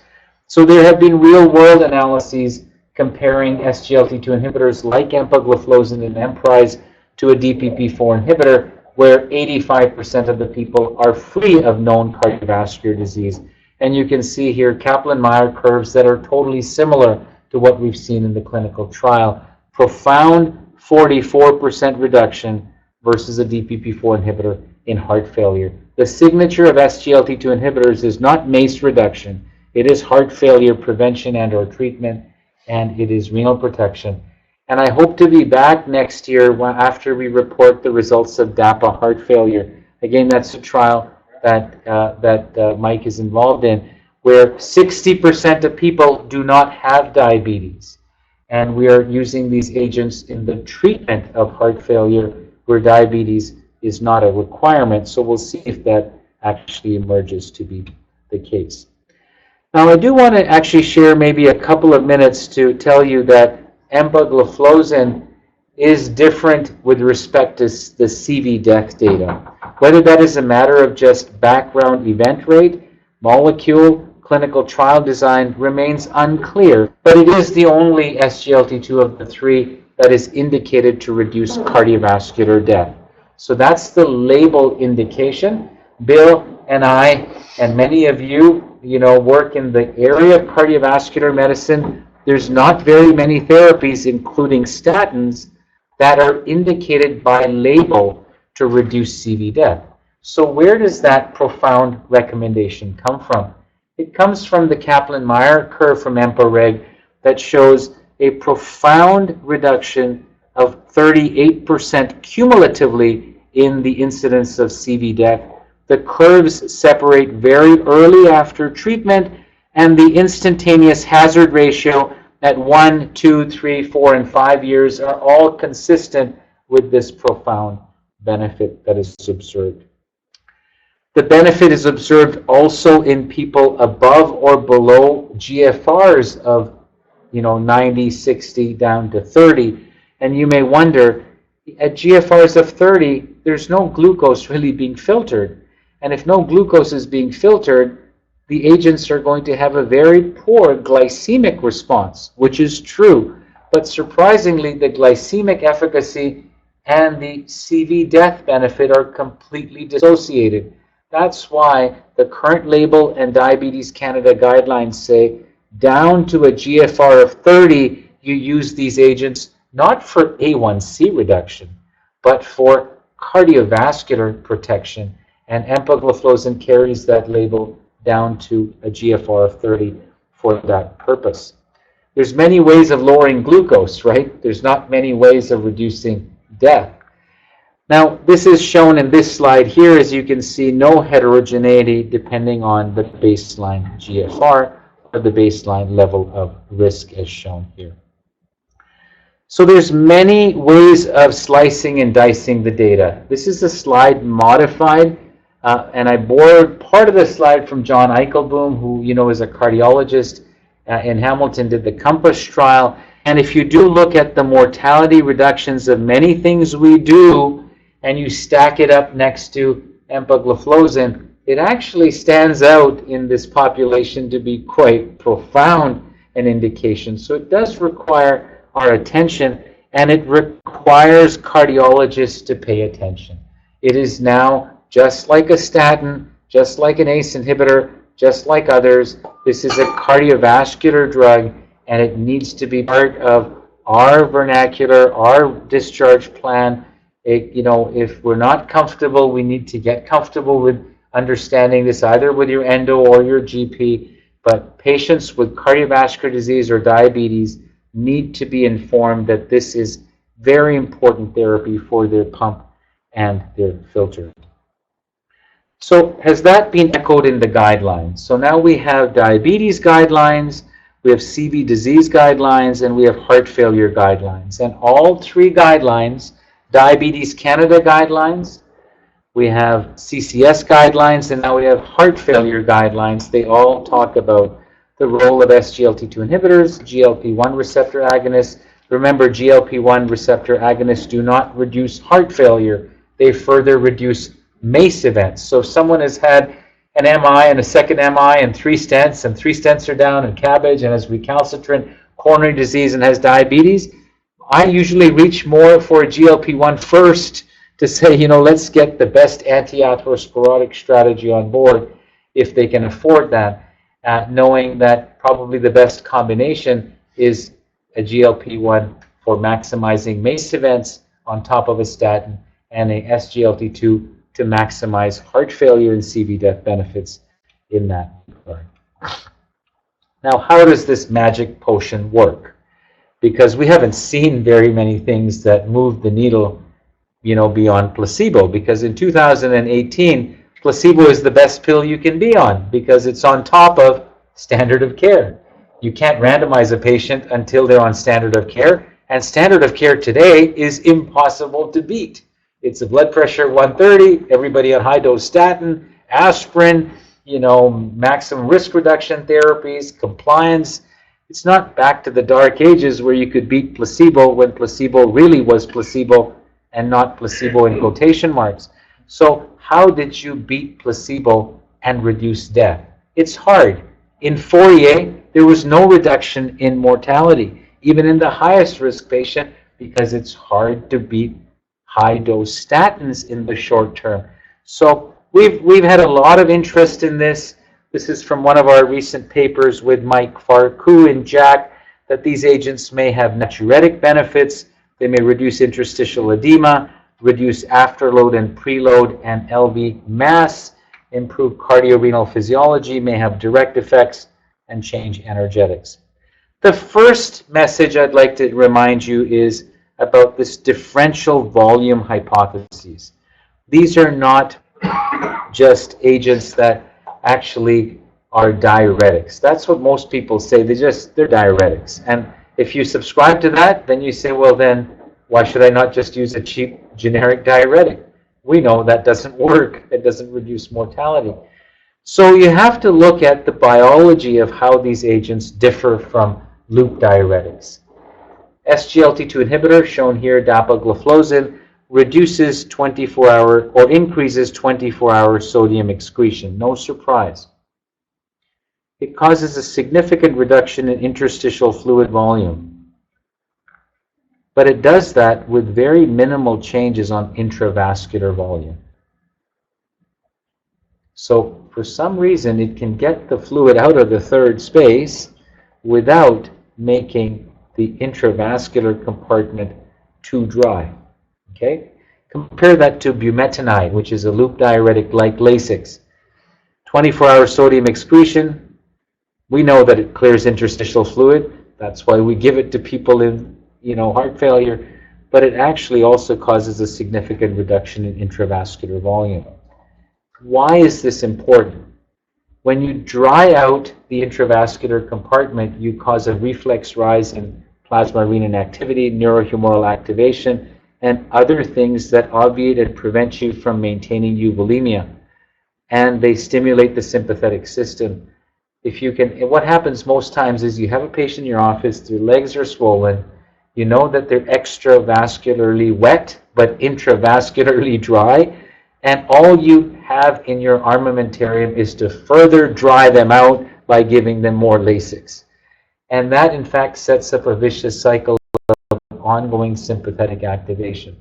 So there have been real-world analyses comparing SGLT2 inhibitors like empagliflozin and Emprise to a DPP4 inhibitor, where 85% of the people are free of known cardiovascular disease. And you can see here Kaplan-Meier curves that are totally similar to what we've seen in the clinical trial. Profound 44% reduction versus a DPP4 inhibitor in heart failure. The signature of SGLT2 inhibitors is not MACE reduction. It is heart failure prevention and or treatment, and it is renal protection. And I hope to be back next year after we report the results of DAPA heart failure. Again, that's a trial that Mike is involved in, where 60% of people do not have diabetes. And we are using these agents in the treatment of heart failure where diabetes is not a requirement. So we'll see if that actually emerges to be the case. Now, I do want to actually share maybe a couple of minutes to tell you that empagliflozin is different with respect to the CV death data. Whether that is a matter of just background event rate, molecule, clinical trial design remains unclear, but it is the only SGLT2 of the three that is indicated to reduce cardiovascular death. So that's the label indication. Bill and I and many of you, work in the area of cardiovascular medicine. There's not very many therapies, including statins, that are indicated by label to reduce CV death. So where does that profound recommendation come from? It comes from the Kaplan-Meier curve from EMPA-REG that shows a profound reduction of 38% cumulatively in the incidence of CV death. The curves separate very early after treatment, and the instantaneous hazard ratio at 1, 2, 3, 4, and 5 years are all consistent with this profound benefit that is observed. The benefit is observed also in people above or below GFRs of 90, 60, down to 30. And you may wonder, at GFRs of 30, there's no glucose really being filtered. And if no glucose is being filtered, the agents are going to have a very poor glycemic response, which is true. But surprisingly, the glycemic efficacy and the CV death benefit are completely dissociated. That's why the current label and Diabetes Canada guidelines say down to a GFR of 30, you use these agents not for A1C reduction, but for cardiovascular protection. And empagliflozin carries that label down to a GFR of 30 for that purpose. There's many ways of lowering glucose, right? There's not many ways of reducing death. Now, this is shown in this slide here. As you can see, no heterogeneity depending on the baseline GFR or the baseline level of risk as shown here. So there's many ways of slicing and dicing the data. This is a slide modified, and I borrowed part of the slide from John Eichelboom, who is a cardiologist in Hamilton, did the COMPASS trial. And if you do look at the mortality reductions of many things we do, and you stack it up next to empagliflozin, it actually stands out in this population to be quite profound an indication. So it does require our attention, and it requires cardiologists to pay attention. It is now just like a statin, just like an ACE inhibitor, just like others. This is a cardiovascular drug, and it needs to be part of our vernacular, our discharge plan. If we're not comfortable, we need to get comfortable with understanding this either with your endo or your GP. But patients with cardiovascular disease or diabetes need to be informed that this is very important therapy for their pump and their filter. So has that been echoed in the guidelines? So now we have diabetes guidelines, we have CV disease guidelines, and we have heart failure guidelines. And all three guidelines, Diabetes Canada guidelines, we have CCS guidelines, and now we have heart failure guidelines. They all talk about the role of SGLT2 inhibitors, GLP-1 receptor agonists. Remember, GLP-1 receptor agonists do not reduce heart failure. They further reduce MACE events. So if someone has had an MI and a second MI and 3 stents, and 3 stents are down, and CABG, and has recalcitrant coronary disease and has diabetes, I usually reach more for a GLP-1 first to say, let's get the best anti-atherosclerotic strategy on board if they can afford that, knowing that probably the best combination is a GLP-1 for maximizing MACE events on top of a statin, and a SGLT2 to maximize heart failure and CV death benefits in that regard. Now, how does this magic potion work? Because we haven't seen very many things that move the needle, beyond placebo. Because in 2018, placebo is the best pill you can be on because it's on top of standard of care. You can't randomize a patient until they're on standard of care, and standard of care today is impossible to beat. It's a blood pressure 130, everybody on high-dose statin, aspirin, maximum risk reduction therapies, compliance. It's not back to the dark ages where you could beat placebo when placebo really was placebo and not placebo in quotation marks. So how did you beat placebo and reduce death? It's hard. In Fourier, there was no reduction in mortality, even in the highest risk patient, because it's hard to beat high-dose statins in the short term. So we've had a lot of interest in this. This is from one of our recent papers with Mike Farku and Jack, that these agents may have natriuretic benefits. They may reduce interstitial edema, reduce afterload and preload and LV mass, improve cardiorenal physiology, may have direct effects, and change energetics. The first message I'd like to remind you is about this differential volume hypotheses. These are not just agents that actually are diuretics. That's what most people say. They're diuretics. And if you subscribe to that, then you say, well, then why should I not just use a cheap generic diuretic? We know that doesn't work. It doesn't reduce mortality. So you have to look at the biology of how these agents differ from loop diuretics. SGLT2 inhibitor, shown here, dapagliflozin, reduces 24-hour or increases 24-hour sodium excretion. No surprise. It causes a significant reduction in interstitial fluid volume. But it does that with very minimal changes on intravascular volume. So for some reason, it can get the fluid out of the third space without making the intravascular compartment too dry. Okay? Compare that to bumetanide, which is a loop diuretic like Lasix. 24-hour sodium excretion, we know that it clears interstitial fluid. That's why we give it to people in, heart failure. But it actually also causes a significant reduction in intravascular volume. Why is this important? When you dry out the intravascular compartment, you cause a reflex rise in plasma renin activity, neurohumoral activation, and other things that obviate and prevent you from maintaining euvolemia. And they stimulate the sympathetic system. If you can, what happens most times is you have a patient in your office, their legs are swollen, you know that they're extravascularly wet, but intravascularly dry, and all you have in your armamentarium is to further dry them out by giving them more Lasix. And that, in fact, sets up a vicious cycle of ongoing sympathetic activation.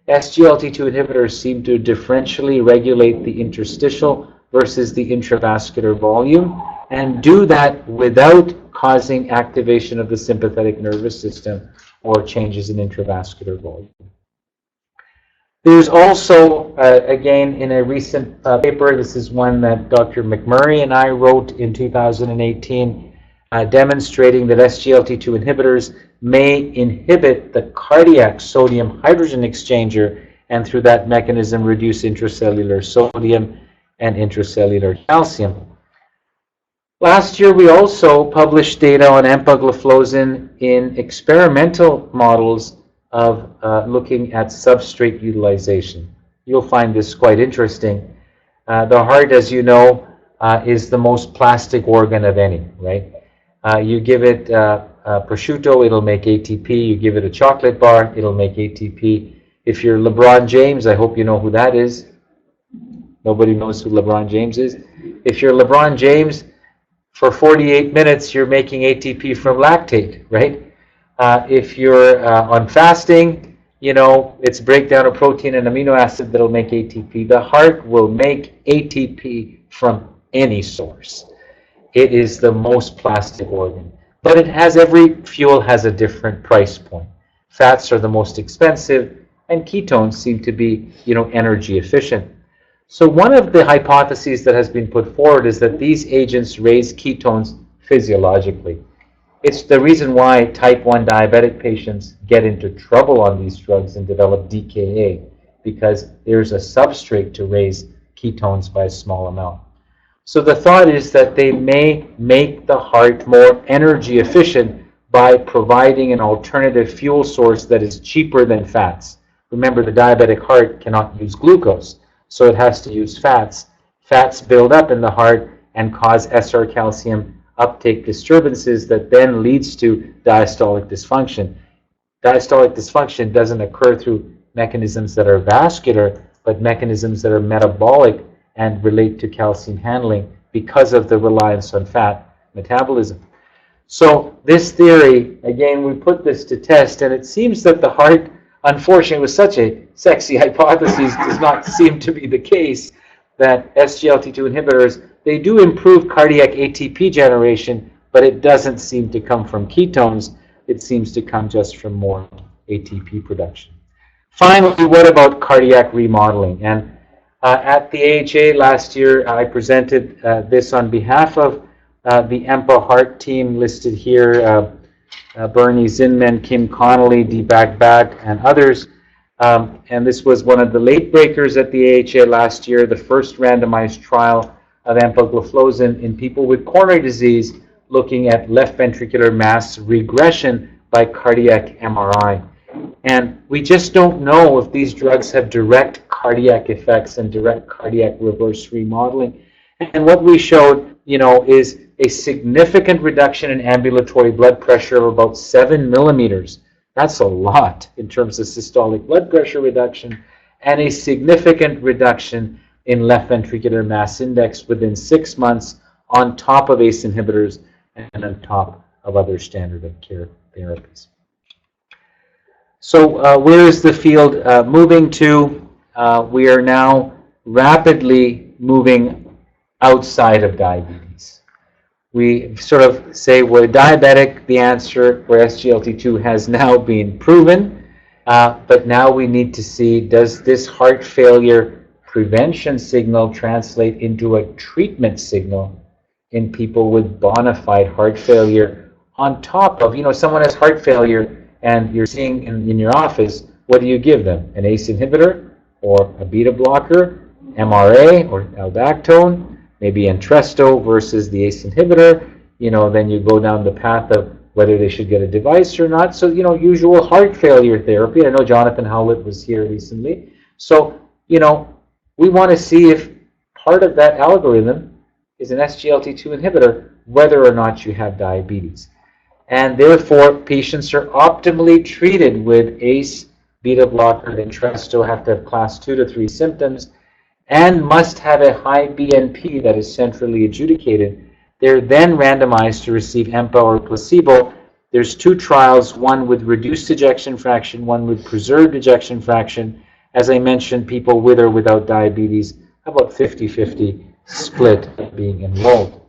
SGLT2 inhibitors seem to differentially regulate the interstitial versus the intravascular volume, and do that without causing activation of the sympathetic nervous system or changes in intravascular volume. There's also, again, in a recent paper, this is one that Dr. McMurray and I wrote in 2018, demonstrating that SGLT2 inhibitors may inhibit the cardiac sodium-hydrogen exchanger, and through that mechanism reduce intracellular sodium and intracellular calcium. Last year, we also published data on empagliflozin in experimental models of looking at substrate utilization. You'll find this quite interesting. The heart, as you know, is the most plastic organ of any, right? You give it prosciutto, it'll make ATP. You give it a chocolate bar, it'll make ATP. If you're LeBron James, I hope you know who that is. Nobody knows who LeBron James is. If you're LeBron James, for 48 minutes, you're making ATP from lactate, right? If you're on fasting, it's breakdown of protein and amino acid that'll make ATP. The heart will make ATP from any source. It is the most plastic organ. But every fuel has a different price point. Fats are the most expensive, and ketones seem to be, energy efficient. So one of the hypotheses that has been put forward is that these agents raise ketones physiologically. It's the reason why type 1 diabetic patients get into trouble on these drugs and develop DKA, because there's a substrate to raise ketones by a small amount. So the thought is that they may make the heart more energy efficient by providing an alternative fuel source that is cheaper than fats. Remember, the diabetic heart cannot use glucose, so it has to use fats. Fats build up in the heart and cause SR calcium uptake disturbances that then leads to diastolic dysfunction. Diastolic dysfunction doesn't occur through mechanisms that are vascular, but mechanisms that are metabolic and relate to calcium handling because of the reliance on fat metabolism. So this theory, again, we put this to test, and it seems that the heart, unfortunately, with such a sexy hypothesis, does not seem to be the case, that SGLT2 inhibitors, they do improve cardiac ATP generation, but it doesn't seem to come from ketones. It seems to come just from more ATP production. Finally, what about cardiac remodeling? And at the AHA last year, I presented this on behalf of the EMPA heart team listed here, Bernie Zinman, Kim Connolly, Deepak Bhatt, and others. And this was one of the late breakers at the AHA last year, the first randomized trial of empagliflozin in people with coronary disease, looking at left ventricular mass regression by cardiac MRI. And we just don't know if these drugs have direct cardiac effects and direct cardiac reverse remodeling. And what we showed, is a significant reduction in ambulatory blood pressure of about 7 millimeters. That's a lot in terms of systolic blood pressure reduction, and a significant reduction in left ventricular mass index within 6 months on top of ACE inhibitors and on top of other standard of care therapies. So where is the field moving to? We are now rapidly moving outside of diabetes. We sort of say we're diabetic, the answer for SGLT2 has now been proven, but now we need to see, does this heart failure prevention signal translate into a treatment signal in people with bona fide heart failure on top of, someone has heart failure and you're seeing in your office, what do you give them? An ACE inhibitor or a beta blocker, MRA or aldactone, maybe Entresto versus the ACE inhibitor. Then you go down the path of whether they should get a device or not. So, usual heart failure therapy. I know Jonathan Howlett was here recently. So, we want to see if part of that algorithm is an SGLT2 inhibitor, whether or not you have diabetes. And therefore, patients are optimally treated with ACE, beta blocker, and Entresto, have to have class 2 to 3 symptoms, and must have a high BNP that is centrally adjudicated. They're then randomized to receive EMPA or placebo. There's 2 trials, one with reduced ejection fraction, one with preserved ejection fraction. As I mentioned, people with or without diabetes, about 50-50 split being enrolled.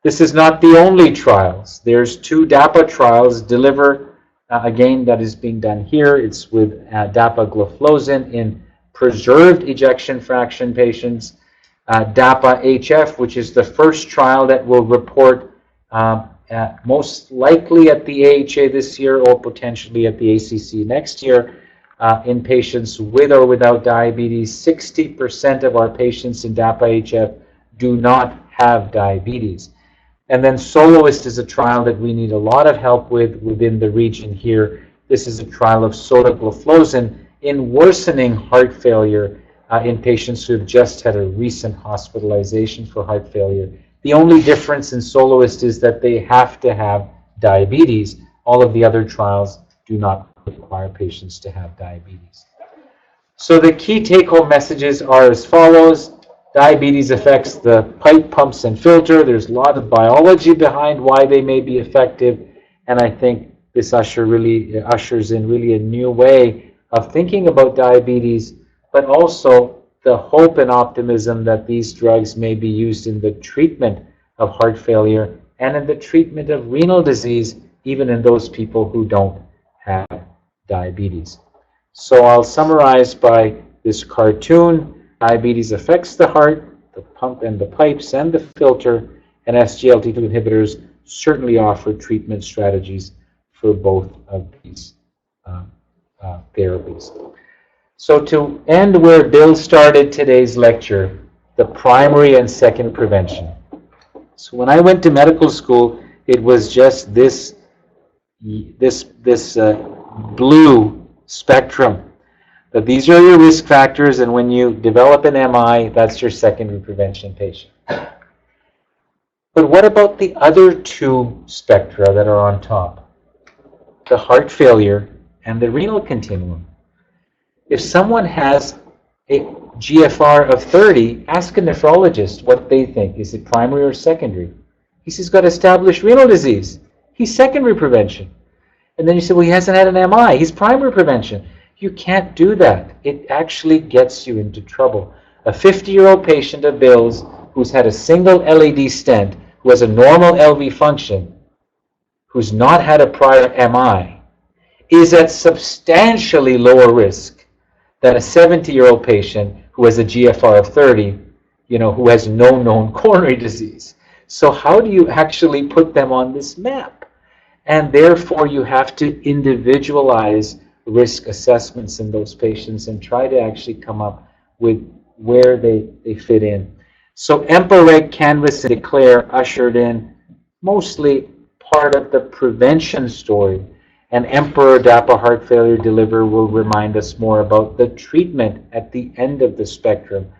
This is not the only trials. There's 2 DAPA trials, Deliver, again, that is being done here. It's with dapagliflozin in preserved ejection fraction patients. DAPA-HF, which is the first trial that will report most likely at the AHA this year or potentially at the ACC next year, in patients with or without diabetes. 60% of our patients in DAPA-HF do not have diabetes. And then Soloist is a trial that we need a lot of help with within the region here. This is a trial of sotagliflozin in worsening heart failure in patients who have just had a recent hospitalization for heart failure. The only difference in Soloist is that they have to have diabetes. All of the other trials do not require patients to have diabetes. So the key take-home messages are as follows. Diabetes affects the pipe, pumps, and filter. There's a lot of biology behind why they may be effective, and I think this ushers in really a new way of thinking about diabetes, but also the hope and optimism that these drugs may be used in the treatment of heart failure and in the treatment of renal disease, even in those people who don't have diabetes. So I'll summarize by this cartoon. Diabetes affects the heart, the pump and the pipes and the filter, and SGLT2 inhibitors certainly offer treatment strategies for both of these therapies. So to end where Bill started today's lecture, the primary and second prevention. So when I went to medical school, it was just this blue spectrum. That these are your risk factors, and when you develop an MI, that's your secondary prevention patient. But what about the other 2 spectra that are on top? The heart failure and the renal continuum. If someone has a GFR of 30, ask a nephrologist what they think. Is it primary or secondary? He says he's got established renal disease. He's secondary prevention. And then you say, well, he hasn't had an MI. He's primary prevention. You can't do that. It actually gets you into trouble. A 50-year-old patient of Bill's who's had a single LED stent, who has a normal LV function, who's not had a prior MI, is at substantially lower risk than a 70-year-old patient who has a GFR of 30, who has no known coronary disease. So how do you actually put them on this map? And therefore, you have to individualize risk assessments in those patients and try to actually come up with where they fit in. So EMPA-REG Canvas and Declare ushered in mostly part of the prevention story, and Emperor DAPA Heart Failure Deliver will remind us more about the treatment at the end of the spectrum.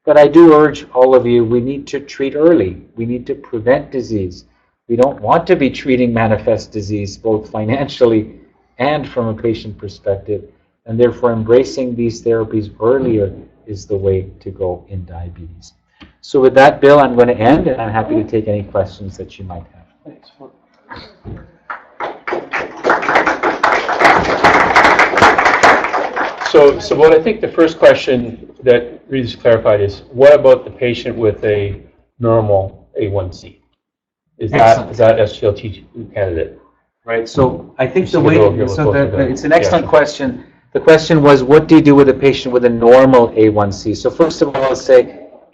But I do urge all of you, we need to treat early. We need to prevent disease. We don't want to be treating manifest disease, both financially and from a patient perspective, and therefore embracing these therapies earlier is the way to go in diabetes. So with that, Bill, I'm going to end, and I'm happy to take any questions that you might have. Thanks. So what I think the first question that really is clarified is, what about the patient with a normal A1C. Is Excellent. that SGLT2 candidate? Right, so I think So the we'll go way, here, so we'll go to it's an excellent yeah. question. The question was, what do you do with a patient with a normal A1C? So first of all,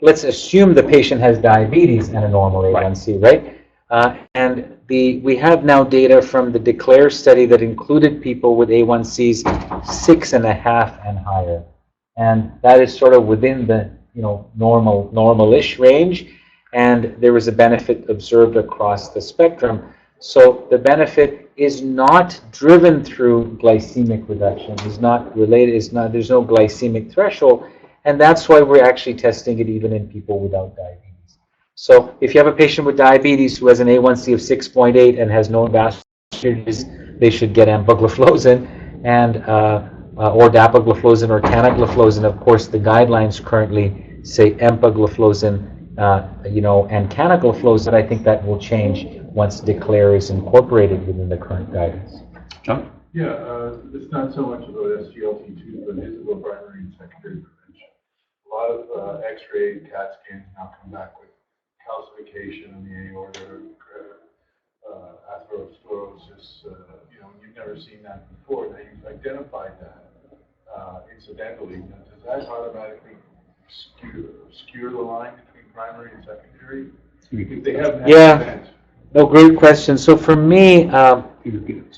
let's assume the patient has diabetes and a normal A1C, right? And we have now data from the DECLARE study that included people with A1Cs 6.5 and higher. And that is sort of within the normal-ish range, and there was a benefit observed across the spectrum. So the benefit is not driven through glycemic reduction, is not related, there's no glycemic threshold, and that's why we're actually testing it even in people without diabetes. So if you have a patient with diabetes who has an A1C of 6.8 and has known vascular disease, they should get empagliflozin and or dapagliflozin or canagliflozin. Of course, the guidelines currently say empagliflozin, and canagliflozin. I think that will change once DECLARE is incorporated within the current guidance. John? Yeah, it's not so much about SGLT2, but it is about primary and secondary prevention. A lot of X-ray, CAT scans now come back with calcification in the aorta, atherosclerosis. You've never seen that before. Now you've identified that incidentally. Now, does that automatically skew the line between primary and secondary? If they haven't had an event. No, great question. So for me,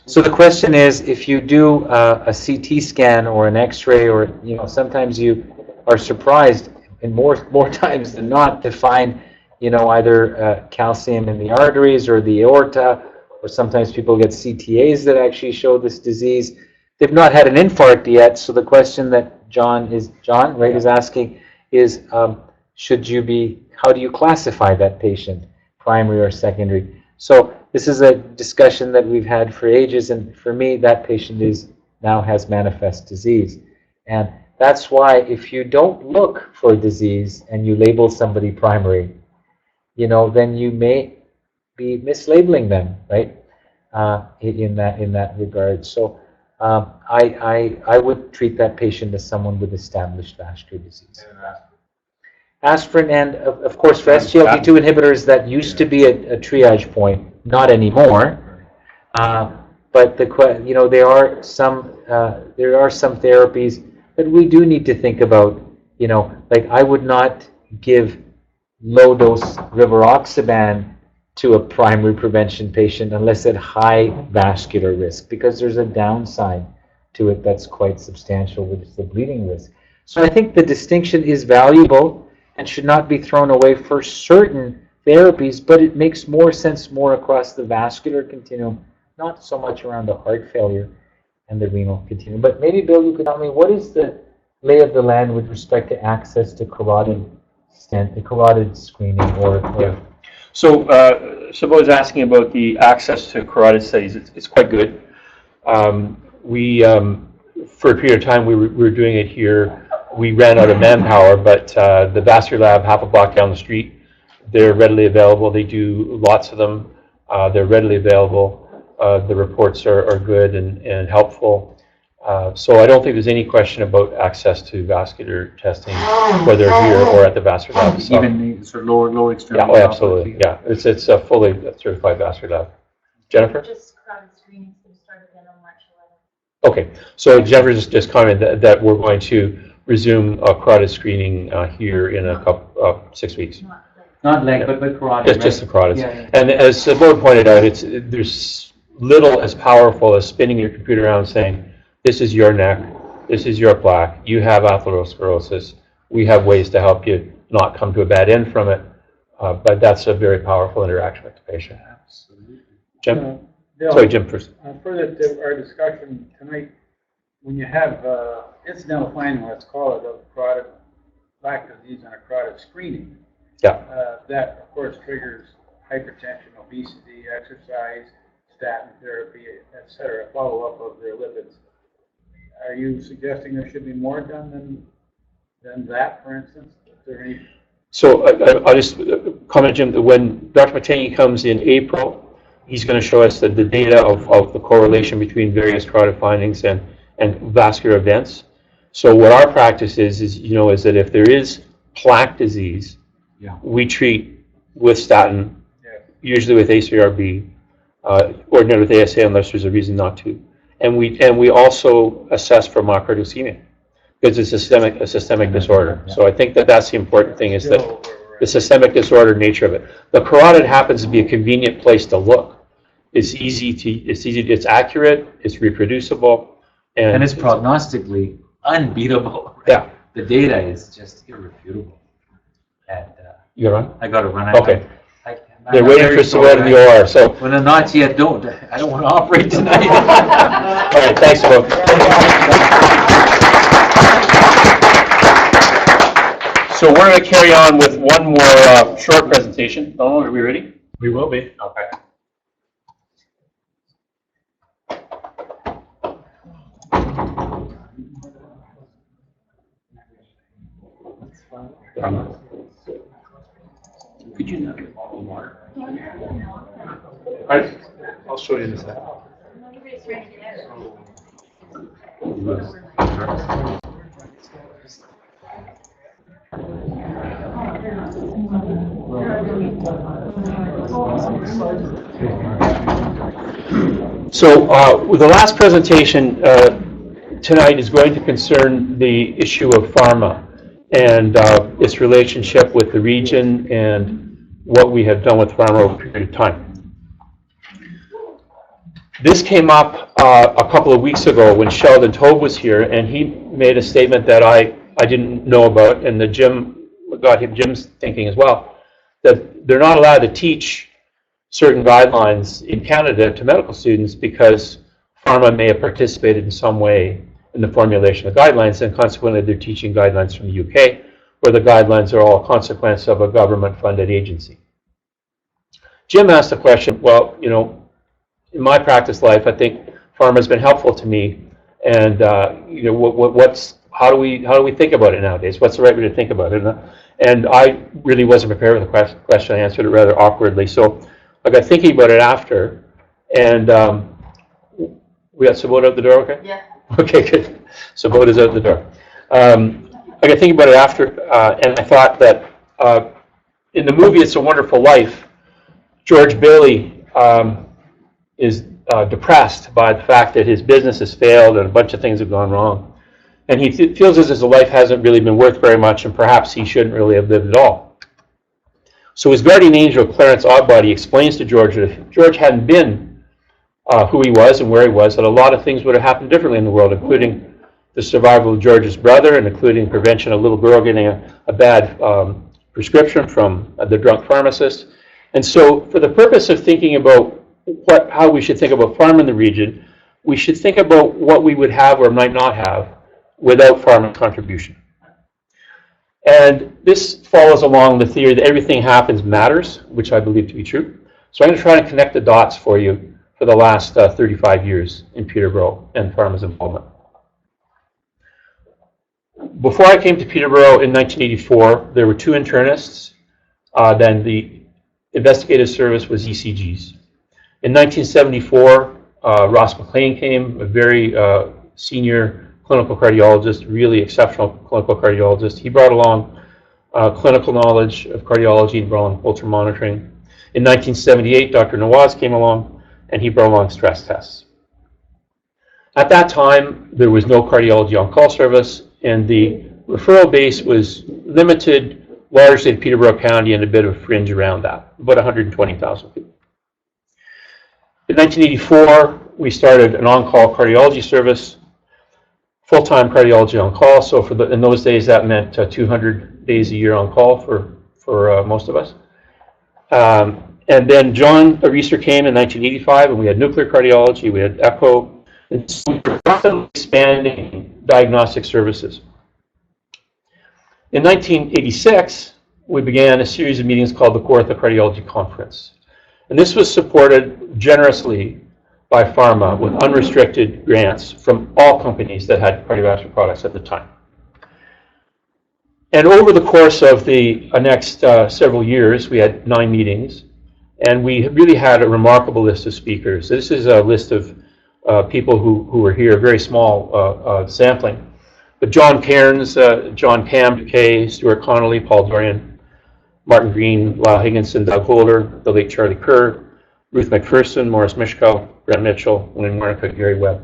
so the question is, if you do a CT scan or an X-ray, or sometimes you are surprised, and more times than not, to find either calcium in the arteries or the aorta, or sometimes people get CTAs that actually show this disease. They've not had an infarct yet. So the question that John is asking is, how do you classify that patient, primary or secondary? So this is a discussion that we've had for ages, and for me, that patient now has manifest disease. And that's why if you don't look for disease and you label somebody primary, then you may be mislabeling them, right? In that regard. So I would treat that patient as someone with established vascular disease. Aspirin, and of course for SGLT2 inhibitors, that used to be a triage point, not anymore. But there are some therapies that we do need to think about. Like I would not give low dose rivaroxaban to a primary prevention patient unless at high vascular risk, because there's a downside to it that's quite substantial, which is the bleeding risk. So I think the distinction is valuable and should not be thrown away for certain therapies, but it makes more sense more across the vascular continuum, not so much around the heart failure and the renal continuum. But maybe, Bill, you could tell me, what is the lay of the land with respect to access to carotid stent, the carotid screening, or Yeah. So Sabah is asking about the access to carotid studies. It's quite good. We, for a period of time, we were doing it here. We ran out of manpower, but the vascular lab half a block down the street, they're readily available. They do lots of them. They're readily available. The reports are good and helpful. So I don't think there's any question about access to vascular testing, whether here or at the vascular lab. So, even sort of lower extremity? yeah, absolutely. Yeah, it's a fully certified vascular lab. Jennifer? Just carotid screening is going to start again on March 11th. Okay, so Jennifer just commented that we're going to resume carotid screening here in a couple 6 weeks. Not leg, but carotid. Just the carotids. Yeah. And as Sabah pointed out, there's little as powerful as spinning your computer around saying, this is your neck, this is your plaque, you have atherosclerosis, we have ways to help you not come to a bad end from it, but that's a very powerful interaction with the patient. Absolutely. Jim? Bill, Sorry, Jim first. further to our discussion tonight, when you have incidental finding, let's call it, of carotid plaque disease and a carotid screening, Yeah. that of course triggers hypertension, obesity, exercise, statin therapy, etc., follow-up of their lipids. Are you suggesting there should be more done than that, for instance? Is there any? So I'll just comment, Jim, that when Dr. Matanghi comes in April, he's going to show us the data of the correlation between various carotid findings and vascular events. So what our practice is that if there is plaque disease, we treat with statin, Yeah. usually with ACRB, ordinary with ASA unless there's a reason not to. And we also assess for myocardial ischemia because it's a systemic disorder. So I think that's the important thing is that the systemic disorder nature of it. The carotid happens to be a convenient place to look. It's it's accurate, it's reproducible, And it's prognostically unbeatable. Right? Yeah. The data is just irrefutable. And You're on? I got to run. Okay. I'm They're not waiting very for sure, someone in the OR. So, When I'm not yet, I don't want to operate tonight. all right, thanks, folks. So we're going to carry on with one more short presentation. Donald, are we ready? We will be. Okay. Could you not get bottled water? I'll show you in a second. So the last presentation tonight is going to concern the issue of pharma and its relationship with the region and what we have done with pharma over a period of time. This came up a couple of weeks ago when Sheldon Tobe was here, and he made a statement that I didn't know about, and that got Jim's thinking as well, that they're not allowed to teach certain guidelines in Canada to medical students because pharma may have participated in some way in the formulation of guidelines, and consequently they're teaching guidelines from the UK, where the guidelines are all a consequence of a government-funded agency. Jim asked the question, well, you know, in my practice life, I think pharma has been helpful to me, and you know, how do we think about it nowadays? What's the right way to think about it? And I really wasn't prepared with the question. I answered it rather awkwardly. So I got thinking about it after, and we got Sabota out the door, okay? Yeah. Okay, good. Sabota's out the door. I got thinking about it after, and I thought that in the movie It's a Wonderful Life, George Bailey is depressed by the fact that his business has failed and a bunch of things have gone wrong. And he feels as if his life hasn't really been worth very much, and perhaps he shouldn't really have lived at all. So his guardian angel, Clarence Oddbody, explains to George that if George hadn't been who he was and where he was, that a lot of things would have happened differently in the world, including the survival of George's brother and including prevention of a little girl getting a bad prescription from the drunk pharmacist. And so for the purpose of thinking about how we should think about pharma in the region, we should think about what we would have or might not have without pharma contribution. And this follows along the theory that everything happens matters, which I believe to be true. So I'm going to try to connect the dots for you for the last 35 years in Peterborough and pharma's involvement. Before I came to Peterborough in 1984, there were 2 internists. Then the investigative service was ECGs. In 1974, Ross McLean came, a very senior clinical cardiologist, really exceptional clinical cardiologist. He brought along clinical knowledge of cardiology and brought along Holter monitoring. In 1978, Dr. Nawaz came along, and he brought along stress tests. At that time, there was no cardiology on-call service, and the referral base was limited largely to Peterborough County and a bit of a fringe around that, about 120,000 people. In 1984, we started an on-call cardiology service, full-time cardiology on-call. So in those days, that meant 200 days a year on-call for most of us. And then John Reeser came in 1985, and we had nuclear cardiology, we had echo, and so we were rapidly expanding diagnostic services. In 1986, we began a series of meetings called the Kawartha Cardiology Conference. And this was supported generously by pharma with unrestricted grants from all companies that had cardiovascular products at the time. And over the course of the next several years, we had 9 meetings, and we really had a remarkable list of speakers. This is a list of people who were here, a very small sampling. But John Cairns, John Pam Duquet, Stuart Connolly, Paul Dorian, Martin Green, Lyle Higginson, Doug Holder, the late Charlie Kerr, Ruth McPherson, Morris Mishko, Brent Mitchell, William Warnica, Gary Webb.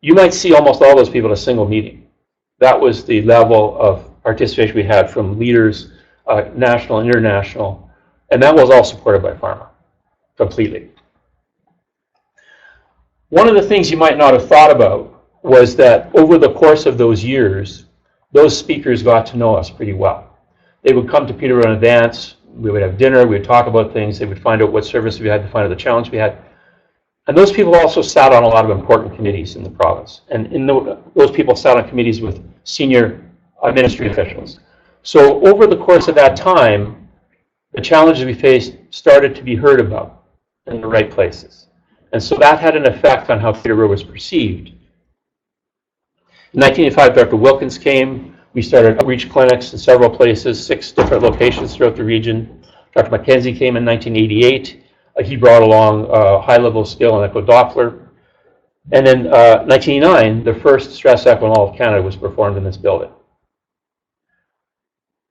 You might see almost all those people at a single meeting. That was the level of participation we had from leaders, national and international, and that was all supported by pharma, completely. One of the things you might not have thought about was that over the course of those years, those speakers got to know us pretty well. They would come to Peterborough in advance, we would have dinner, we would talk about things, they would find out what service we had, to find out the challenge we had. And those people also sat on a lot of important committees in the province. And those people sat on committees with senior administrative officials. So over the course of that time, the challenges we faced started to be heard about in the right places. And so that had an effect on how Peterborough was perceived. In 1985, Dr. Wilkins came. We started outreach clinics in several places, 6 different locations throughout the region. Dr. Mackenzie came in 1988. He brought along high-level skill in echo Doppler. And in 1989, the first stress echo in all of Canada was performed in this building.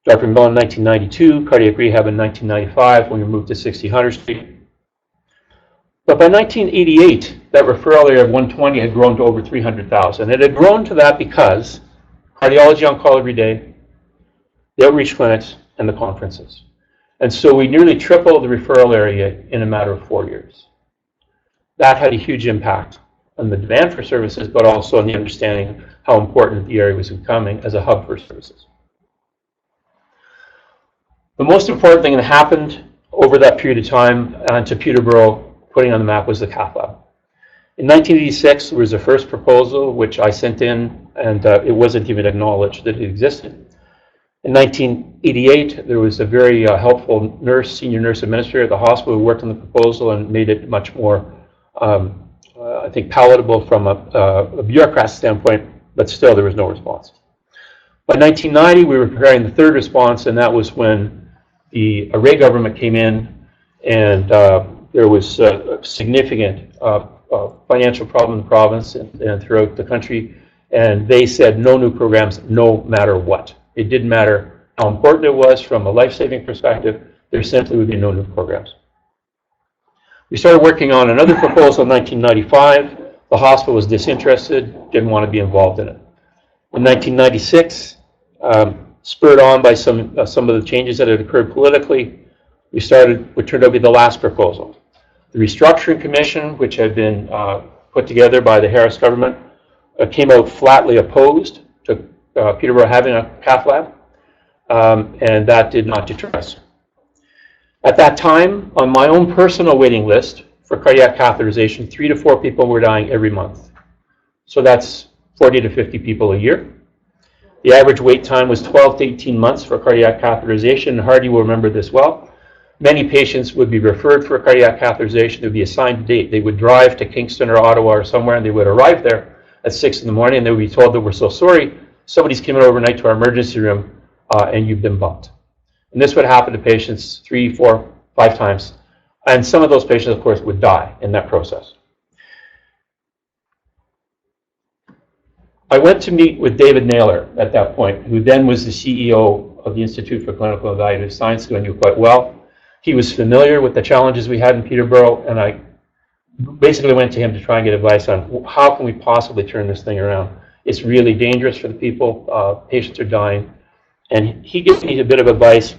Dr. Millen in 1992, cardiac rehab in 1995 when we moved to 60 Hunter Street. But by 1988, that referral area of 120 had grown to over 300,000. It had grown to that because cardiology on call every day, the outreach clinics, and the conferences. And so we nearly tripled the referral area in a matter of 4 years. That had a huge impact on the demand for services, but also on the understanding how important the area was becoming as a hub for services. The most important thing that happened over that period of time to Peterborough putting on the map was the cath lab. In 1986, there was the first proposal, which I sent in, and it wasn't even acknowledged that it existed. In 1988, there was a very helpful nurse, senior nurse administrator at the hospital who worked on the proposal and made it much more, I think, palatable from a bureaucrat standpoint, but still there was no response. By 1990, we were preparing the third response, and that was when the Array government came in, and there was a significant financial problem in the province and throughout the country, and they said no new programs, no matter what. It didn't matter how important it was from a life-saving perspective, there simply would be no new programs. We started working on another proposal in 1995. The hospital was disinterested, didn't want to be involved in it. In 1996, spurred on by some of the changes that had occurred politically, we started what turned out to be the last proposal. The Restructuring Commission, which had been put together by the Harris government, came out flatly opposed to Peterborough having a cath lab, and that did not deter us. At that time, on my own personal waiting list for cardiac catheterization, 3 to 4 people were dying every month. So that's 40 to 50 people a year. The average wait time was 12 to 18 months for cardiac catheterization, and Hardy will remember this well. Many patients would be referred for cardiac catheterization. There would be assigned a date. They would drive to Kingston or Ottawa or somewhere, and they would arrive there at 6 in the morning, and they would be told that we're so sorry, somebody's coming overnight to our emergency room, and you've been bumped. And this would happen to patients 3, 4, 5 times. And some of those patients, of course, would die in that process. I went to meet with David Naylor at that point, who then was the CEO of the Institute for Clinical and Evaluative Science, who I knew quite well. He was familiar with the challenges we had in Peterborough, and I basically went to him to try and get advice on how can we possibly turn this thing around. It's really dangerous for the people. Patients are dying. And he gave me a bit of advice,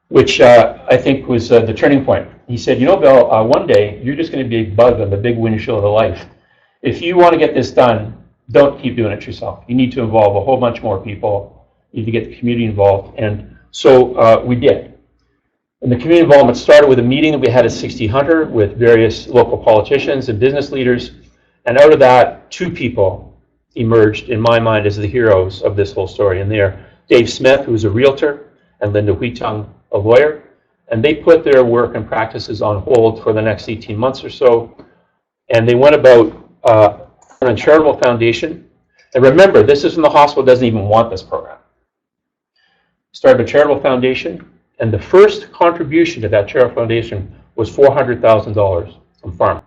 which I think was the turning point. He said, you know, Bill, one day you're just going to be a bug on the big windshield of life. If you want to get this done, don't keep doing it yourself. You need to involve a whole bunch more people. You need to get the community involved. And so we did. And the community involvement started with a meeting that we had at 60 Hunter with various local politicians and business leaders. And out of that, 2 people emerged, in my mind, as the heroes of this whole story. And they're Dave Smith, who's a realtor, and Linda Huitong, a lawyer. And they put their work and practices on hold for the next 18 months or so. And they went about a charitable foundation. And remember, this is when the hospital doesn't even want this program. Started a charitable foundation. And the first contribution to that charitable foundation was $400,000 from pharma.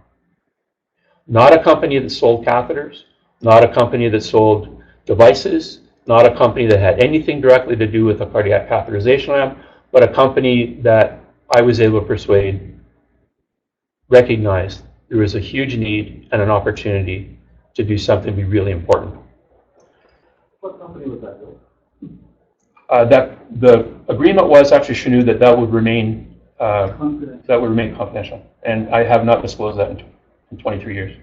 Not a company that sold catheters, not a company that sold devices, not a company that had anything directly to do with a cardiac catheterization lab, but a company that I was able to persuade recognized there was a huge need and an opportunity to do something be really important. What company was that with? That the agreement was actually Chenu that would remain Confidential. confidential, and I have not disclosed that in 23 years.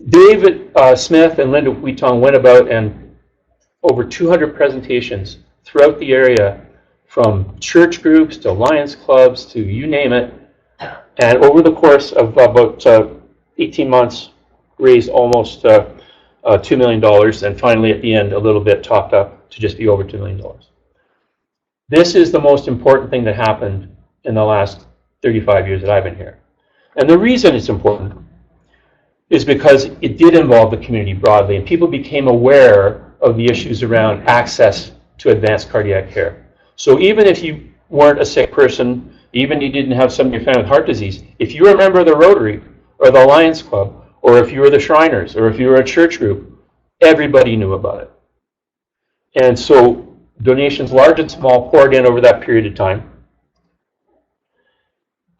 David Smith and Linda Huitong went about and over 200 presentations throughout the area, from church groups to Lions clubs to you name it, and over the course of about 18 months raised almost $2 million, and finally at the end a little bit topped up to just be over $2 million. This is the most important thing that happened in the last 35 years that I've been here. And the reason it's important is because it did involve the community broadly, and people became aware of the issues around access to advanced cardiac care. So even if you weren't a sick person, even if you didn't have somebody in your family with heart disease, if you were a member of the Rotary or the Lions Club, or if you were the Shriners, or if you were a church group, everybody knew about it. And so donations, large and small, poured in over that period of time.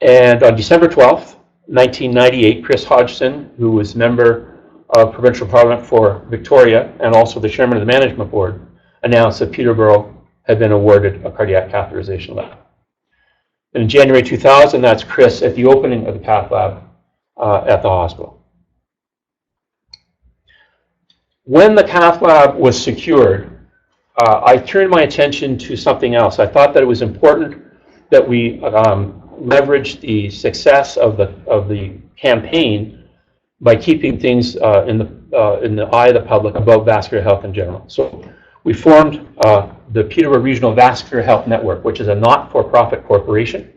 And on December 12th, 1998, Chris Hodgson, who was member of Provincial Parliament for Victoria and also the chairman of the Management Board, announced that Peterborough had been awarded a cardiac catheterization lab. And in January 2000, that's Chris at the opening of the cath lab at the hospital. When the cath lab was secured, I turned my attention to something else. I thought that it was important that we leverage the success of the campaign by keeping things in the eye of the public about vascular health in general. So we formed the Peterborough Regional Vascular Health Network, which is a not-for-profit corporation.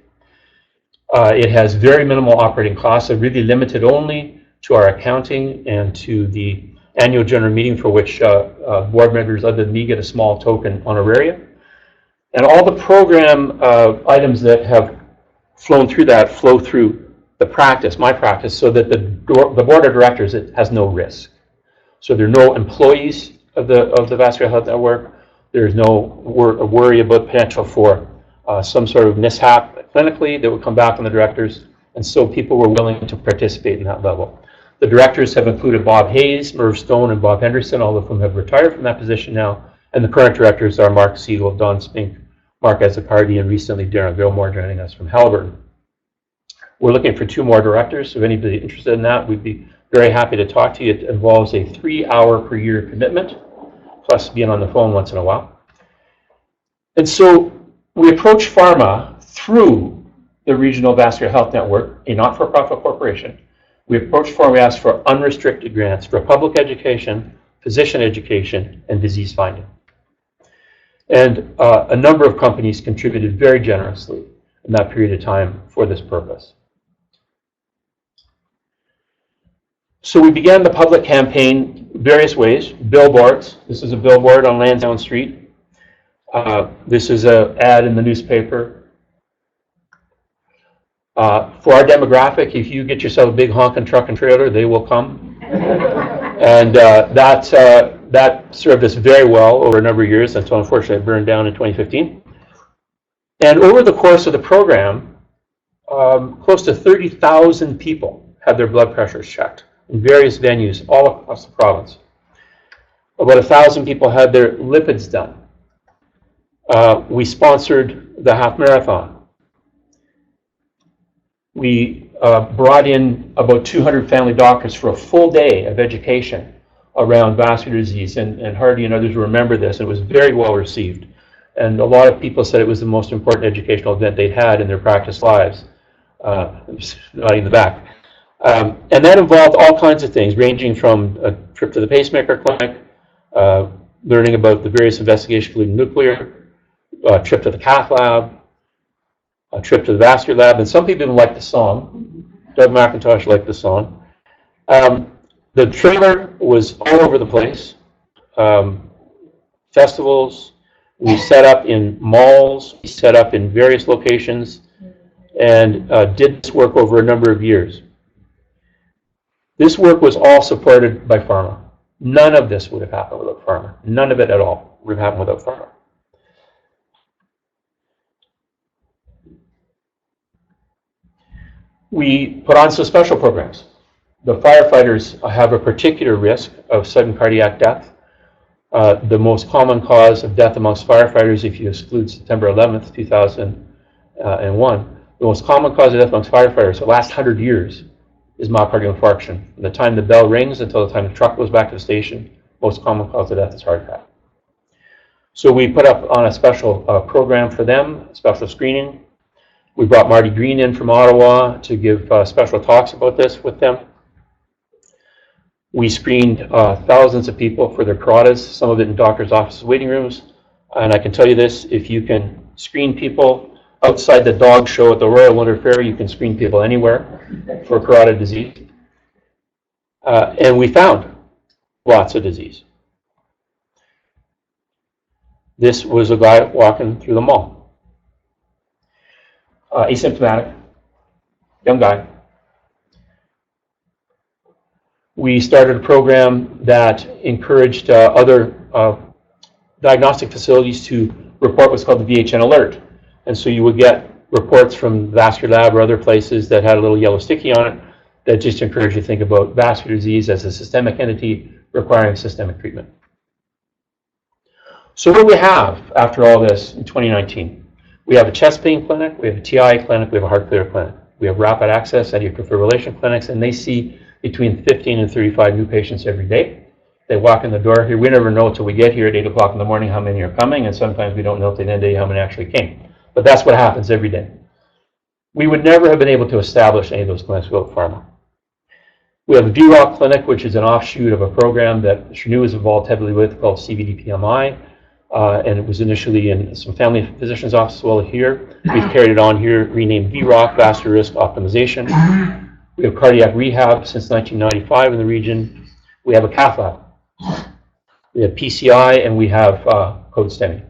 It has very minimal operating costs. They're really limited only to our accounting and to the annual general meeting, for which board members other than me get a small token honoraria. And all the program items that have flown through that flow through the practice, my practice, so that the board of directors, it has no risk. So there are no employees of the Vascular Health Network. There's no worry about potential for some sort of mishap clinically that would come back on the directors, and so people were willing to participate in that level. The directors have included Bob Hayes, Merv Stone, and Bob Henderson, all of whom have retired from that position now, and the current directors are Mark Siegel, Don Spink, Mark Azzacardi, and recently Darren Gilmore joining us from Halliburton. We're looking for 2 more directors, so if anybody interested in that, we'd be very happy to talk to you. It involves a 3-hour per year commitment, plus being on the phone once in a while. And so we approach pharma through the Regional Vascular Health Network, a not-for-profit corporation. We approach pharma, we ask for unrestricted grants for public education, physician education, and disease finding. And a number of companies contributed very generously in that period of time for this purpose. So we began the public campaign various ways. Billboards. This is a billboard on Lansdowne Street. This is an ad in the newspaper. For our demographic, if you get yourself a big honking truck and trailer, they will come. And that served us very well over a number of years until unfortunately it burned down in 2015. And over the course of the program, close to 30,000 people had their blood pressures checked in various venues all across the province. About 1,000 people had their lipids done. We sponsored the half marathon. We brought in about 200 family doctors for a full day of education around vascular disease, and Hardy and others remember this. It was very well received, and a lot of people said it was the most important educational event they'd had in their practice lives. Not in the back. And that involved all kinds of things, ranging from a trip to the pacemaker clinic, learning about the various investigations, including nuclear, a trip to the cath lab, a trip to the vascular lab, and some people even liked the song. Doug McIntosh liked the song. The trailer was all over the place. Festivals, we set up in malls, we set up in various locations, and did this work over a number of years. This work was all supported by pharma. None of this would have happened without pharma. None of it at all would have happened without pharma. We put on some special programs. The firefighters have a particular risk of sudden cardiac death. The most common cause of death amongst firefighters, if you exclude September 11th, 2001, the most common cause of death amongst firefighters the last 100 years is myocardial infarction. From the time the bell rings until the time the truck goes back to the station, most common cause of death is heart attack. So we put up on a special program for them, special screening. We brought Marty Green in from Ottawa to give special talks about this with them. We screened thousands of people for their carotids, some of it in doctor's offices, waiting rooms. And I can tell you this, if you can screen people outside the dog show at the Royal Winter Fair, you can screen people anywhere for carotid disease. And we found lots of disease. This was a guy walking through the mall. Asymptomatic, young guy. We started a program that encouraged other diagnostic facilities to report what's called the VHN alert. And so you would get reports from vascular lab or other places that had a little yellow sticky on it that just encourage you to think about vascular disease as a systemic entity requiring systemic treatment. So what do we have after all this in 2019? We have a chest pain clinic, we have a TI clinic, we have a heart failure clinic. We have rapid access atrial fibrillation clinics, and they see between 15 and 35 new patients every day. They walk in the door here. We never know until we get here at 8 o'clock in the morning how many are coming, and sometimes we don't know till the end of the day how many actually came. But that's what happens every day. We would never have been able to establish any of those clinics without pharma. We have a VROC clinic, which is an offshoot of a program that Shanu is involved heavily with called CVD-PMI, and it was initially in some family physicians' offices as well here. We've carried it on here, renamed VROC, Vascular Risk Optimization. We have cardiac rehab since 1995 in the region. We have a cath lab. We have PCI, and we have code STEMI.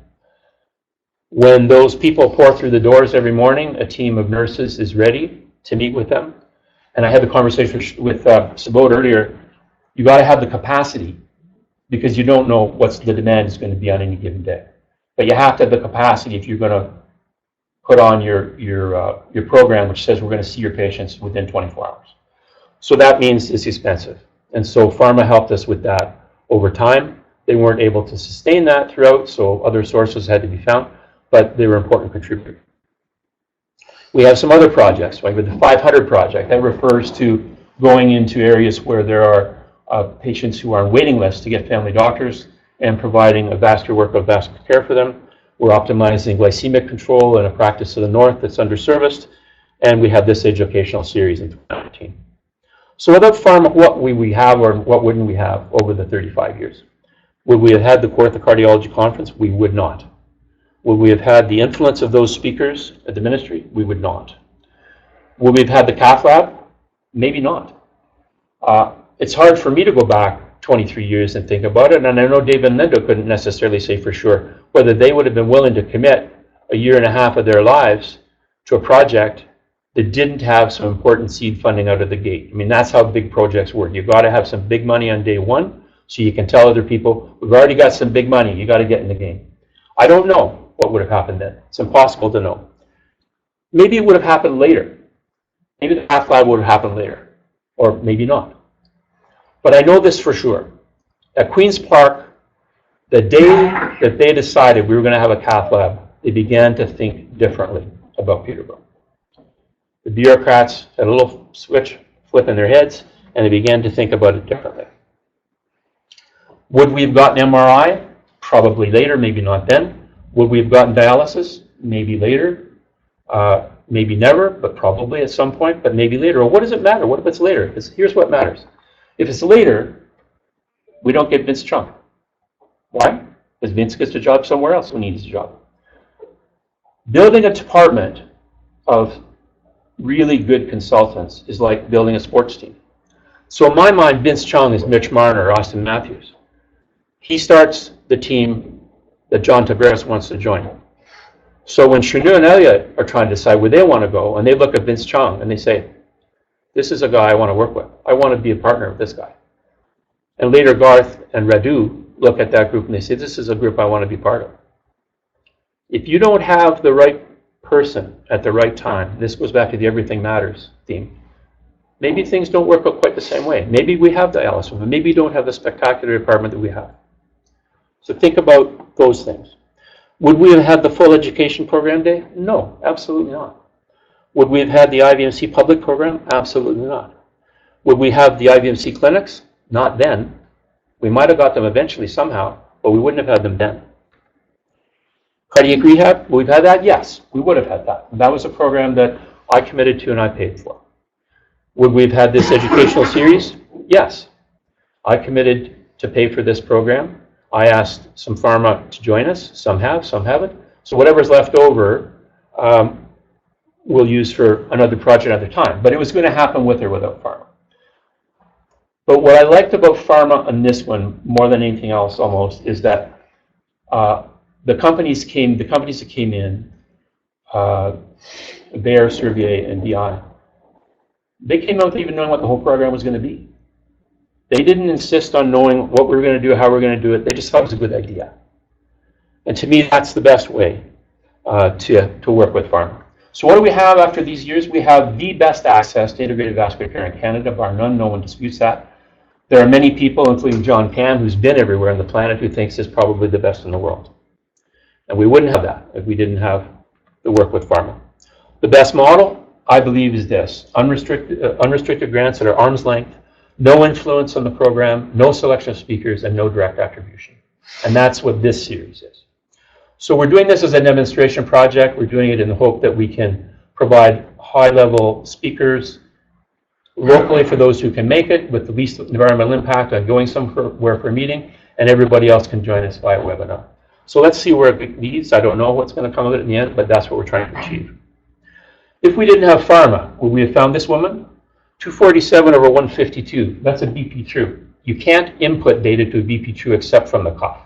When those people pour through the doors every morning, a team of nurses is ready to meet with them. And I had the conversation with Sabot earlier. You got to have the capacity because you don't know what the demand is going to be on any given day. But you have to have the capacity if you're going to put on your program, which says we're going to see your patients within 24 hours. So that means it's expensive. And so pharma helped us with that over time. They weren't able to sustain that throughout, so other sources had to be found, but they were important contributors. We have some other projects, like with the 500 project. That refers to going into areas where there are patients who are on waiting lists to get family doctors and providing a vascular workup, vascular care for them. We're optimizing glycemic control in a practice to the north that's underserviced, and we have this educational series in 2019. So without pharma, what would we have or what wouldn't we have over the 35 years? Would we have had the Kawartha Cardiology Conference? We would not. Would we have had the influence of those speakers at the ministry? We would not. Would we have had the cath lab? Maybe not. It's hard for me to go back 23 years and think about it, and I know Dave and Linda couldn't necessarily say for sure whether they would have been willing to commit a year and a half of their lives to a project that didn't have some important seed funding out of the gate. I mean, that's how big projects work. You've got to have some big money on day one so you can tell other people, we've already got some big money, you got to get in the game. I don't know what would have happened then. It's impossible to know. Maybe it would have happened later. Maybe the cath lab would have happened later, or maybe not. But I know this for sure. At Queen's Park, the day that they decided we were going to have a cath lab, they began to think differently about Peterborough. The bureaucrats had a little switch flip in their heads, and they began to think about it differently. Would we have gotten MRI? Probably later, maybe not then. Would we have gotten dialysis? Maybe later. Maybe never, but probably at some point, but maybe later. Or what does it matter? What if it's later? Here's what matters. If it's later, we don't get Vince Chung. Why? Because Vince gets a job somewhere else when he needs a job. Building a department of really good consultants is like building a sports team. So in my mind, Vince Chung is Mitch Marner or Austin Matthews. He starts the team that John Tavares wants to join. So when Shanu and Elliot are trying to decide where they want to go, and they look at Vince Chung and they say, this is a guy I want to work with. I want to be a partner with this guy. And later Garth and Radu look at that group and they say, this is a group I want to be part of. If you don't have the right person at the right time, this goes back to the everything matters theme, maybe things don't work out quite the same way. Maybe we have dialysis, but maybe we don't have the spectacular department that we have. So think about those things. Would we have had the full education program day? No, absolutely not. Would we have had the IVMC public program? Absolutely not. Would we have the IVMC clinics? Not then. We might have got them eventually somehow, but we wouldn't have had them then. Cardiac rehab, we've had that? Yes, we would have had that. That was a program that I committed to and I paid for. Would we have had this educational series? Yes. I committed to pay for this program. I asked some pharma to join us. Some have, some haven't. So whatever's left over, we'll use for another project another time. But it was going to happen with or without pharma. But what I liked about pharma on this one, more than anything else almost, is that the companies that came in, Bayer, Servier, and DI, they came out even knowing what the whole program was going to be. They didn't insist on knowing what we were going to do, how we were going to do it. They just thought it was a good idea. And to me, that's the best way to work with pharma. So what do we have after these years? We have the best access to integrated vascular care in Canada, bar none. No one disputes that. There are many people, including John Pan, who's been everywhere on the planet, who thinks it's probably the best in the world. And we wouldn't have that if we didn't have the work with pharma. The best model, I believe, is this. Unrestricted grants that are arm's length, no influence on the program, no selection of speakers, and no direct attribution. And that's what this series is. So we're doing this as a demonstration project. We're doing it in the hope that we can provide high-level speakers locally for those who can make it with the least environmental impact on going somewhere for a meeting, and everybody else can join us via webinar. So let's see where it leads. I don't know what's going to come of it in the end, but that's what we're trying to achieve. If we didn't have pharma, would we have found this woman? 247 over 152. That's a BP true. You can't input data to a BP true except from the cough.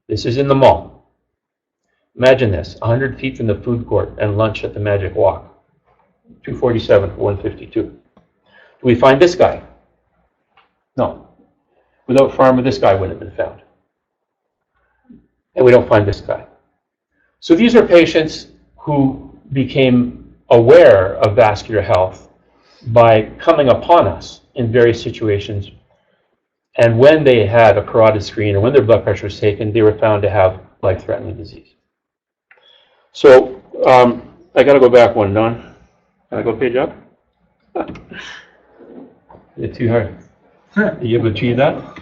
This is in the mall. Imagine this, 100 feet from the food court and lunch at the Magic Walk. 247 for 152. Do we find this guy? No. Without pharma, this guy wouldn't have been found. And we don't find this guy. So these are patients who became aware of vascular health by coming upon us in various situations. And when they had a carotid screen or when their blood pressure was taken, they were found to have life-threatening disease. So I got to go back one, Don. Can I go page up? It's too hard. Are you able to achieve that?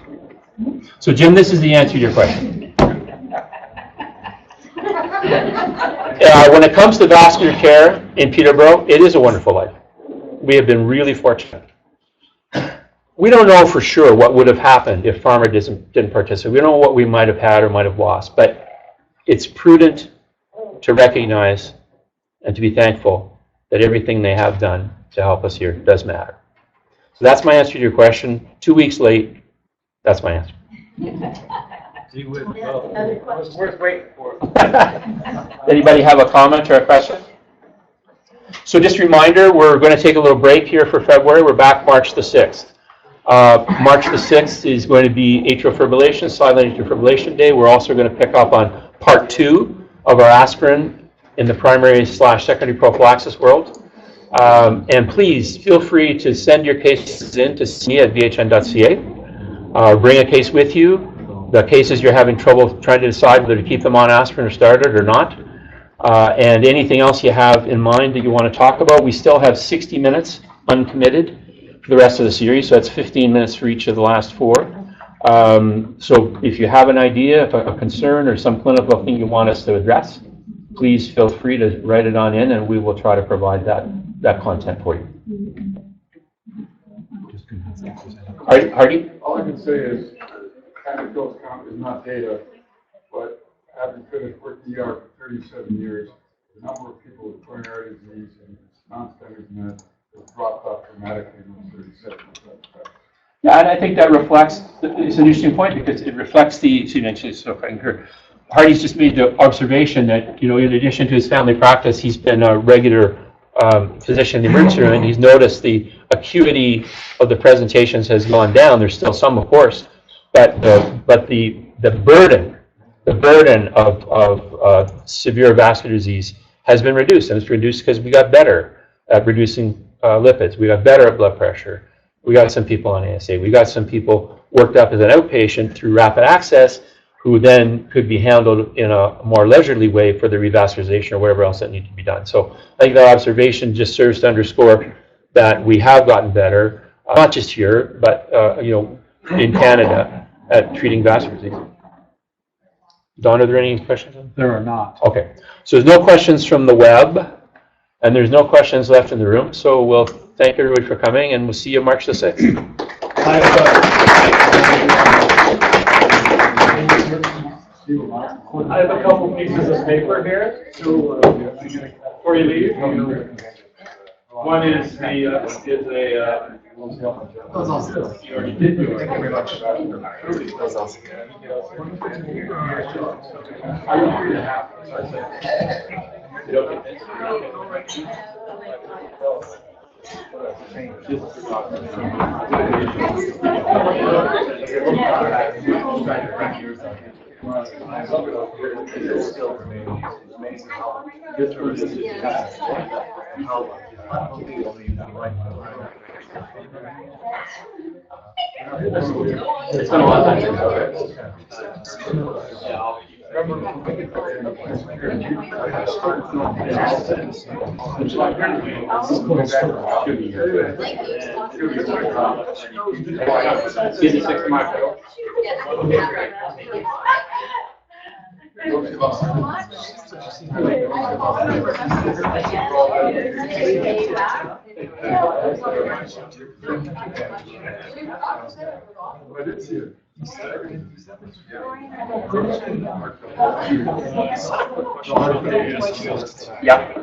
So Jim, this is the answer to your question. When it comes to vascular care in Peterborough, it is a wonderful life. We have been really fortunate. We don't know for sure what would have happened if pharma didn't participate. We don't know what we might have had or might have lost, but it's prudent to recognize and to be thankful that everything they have done to help us here does matter. So that's my answer to your question. 2 weeks late, that's my answer. Gee whiz, well, it was worth waiting for. Anybody have a comment or a question? So just a reminder, we're going to take a little break here for February. We're back March the 6th. March the 6th is going to be atrial fibrillation, silent atrial fibrillation day. We're also going to pick up on part 2 of our aspirin in the primary/secondary prophylaxis world. And please feel free to send your cases in to me at vhn.ca. Bring a case with you. The cases you're having trouble trying to decide whether to keep them on aspirin or started or not. And anything else you have in mind that you want to talk about. We still have 60 minutes uncommitted for the rest of the series, so that's 15 minutes for each of the last 4. So if you have an idea, a concern, or some clinical thing you want us to address, please feel free to write it on in, and we will try to provide that content for you. Hardy? All I can say is anecdotal count is not data, but having finished working ER for 37 years, the number of people with coronary disease and non-standard meds has dropped off dramatically in those 37 years. Yeah, and I think that reflects, it's an interesting point because it reflects Hardy's just made the observation that, in addition to his family practice, he's been a regular physician in the emergency room, and he's noticed the acuity of the presentations has gone down. There's still some, of course, but the burden the burden of severe vascular disease has been reduced, and it's reduced because we got better at reducing lipids. We got better at blood pressure. We got some people on ASA. We got some people worked up as an outpatient through rapid access, who then could be handled in a more leisurely way for the revascularization or whatever else that needed to be done. So I think that observation just serves to underscore that we have gotten better, not just here, but in Canada, at treating vascular disease. Don, are there any questions? There are not. Okay, so there's no questions from the web, and there's no questions left in the room, so we'll thank everybody for coming, and we'll see you March the 6th. I have a couple pieces of paper here before you leave. One is you already did do it. Thank you very much. That was awesome. Are you free to have? It's been a long time since Yeah.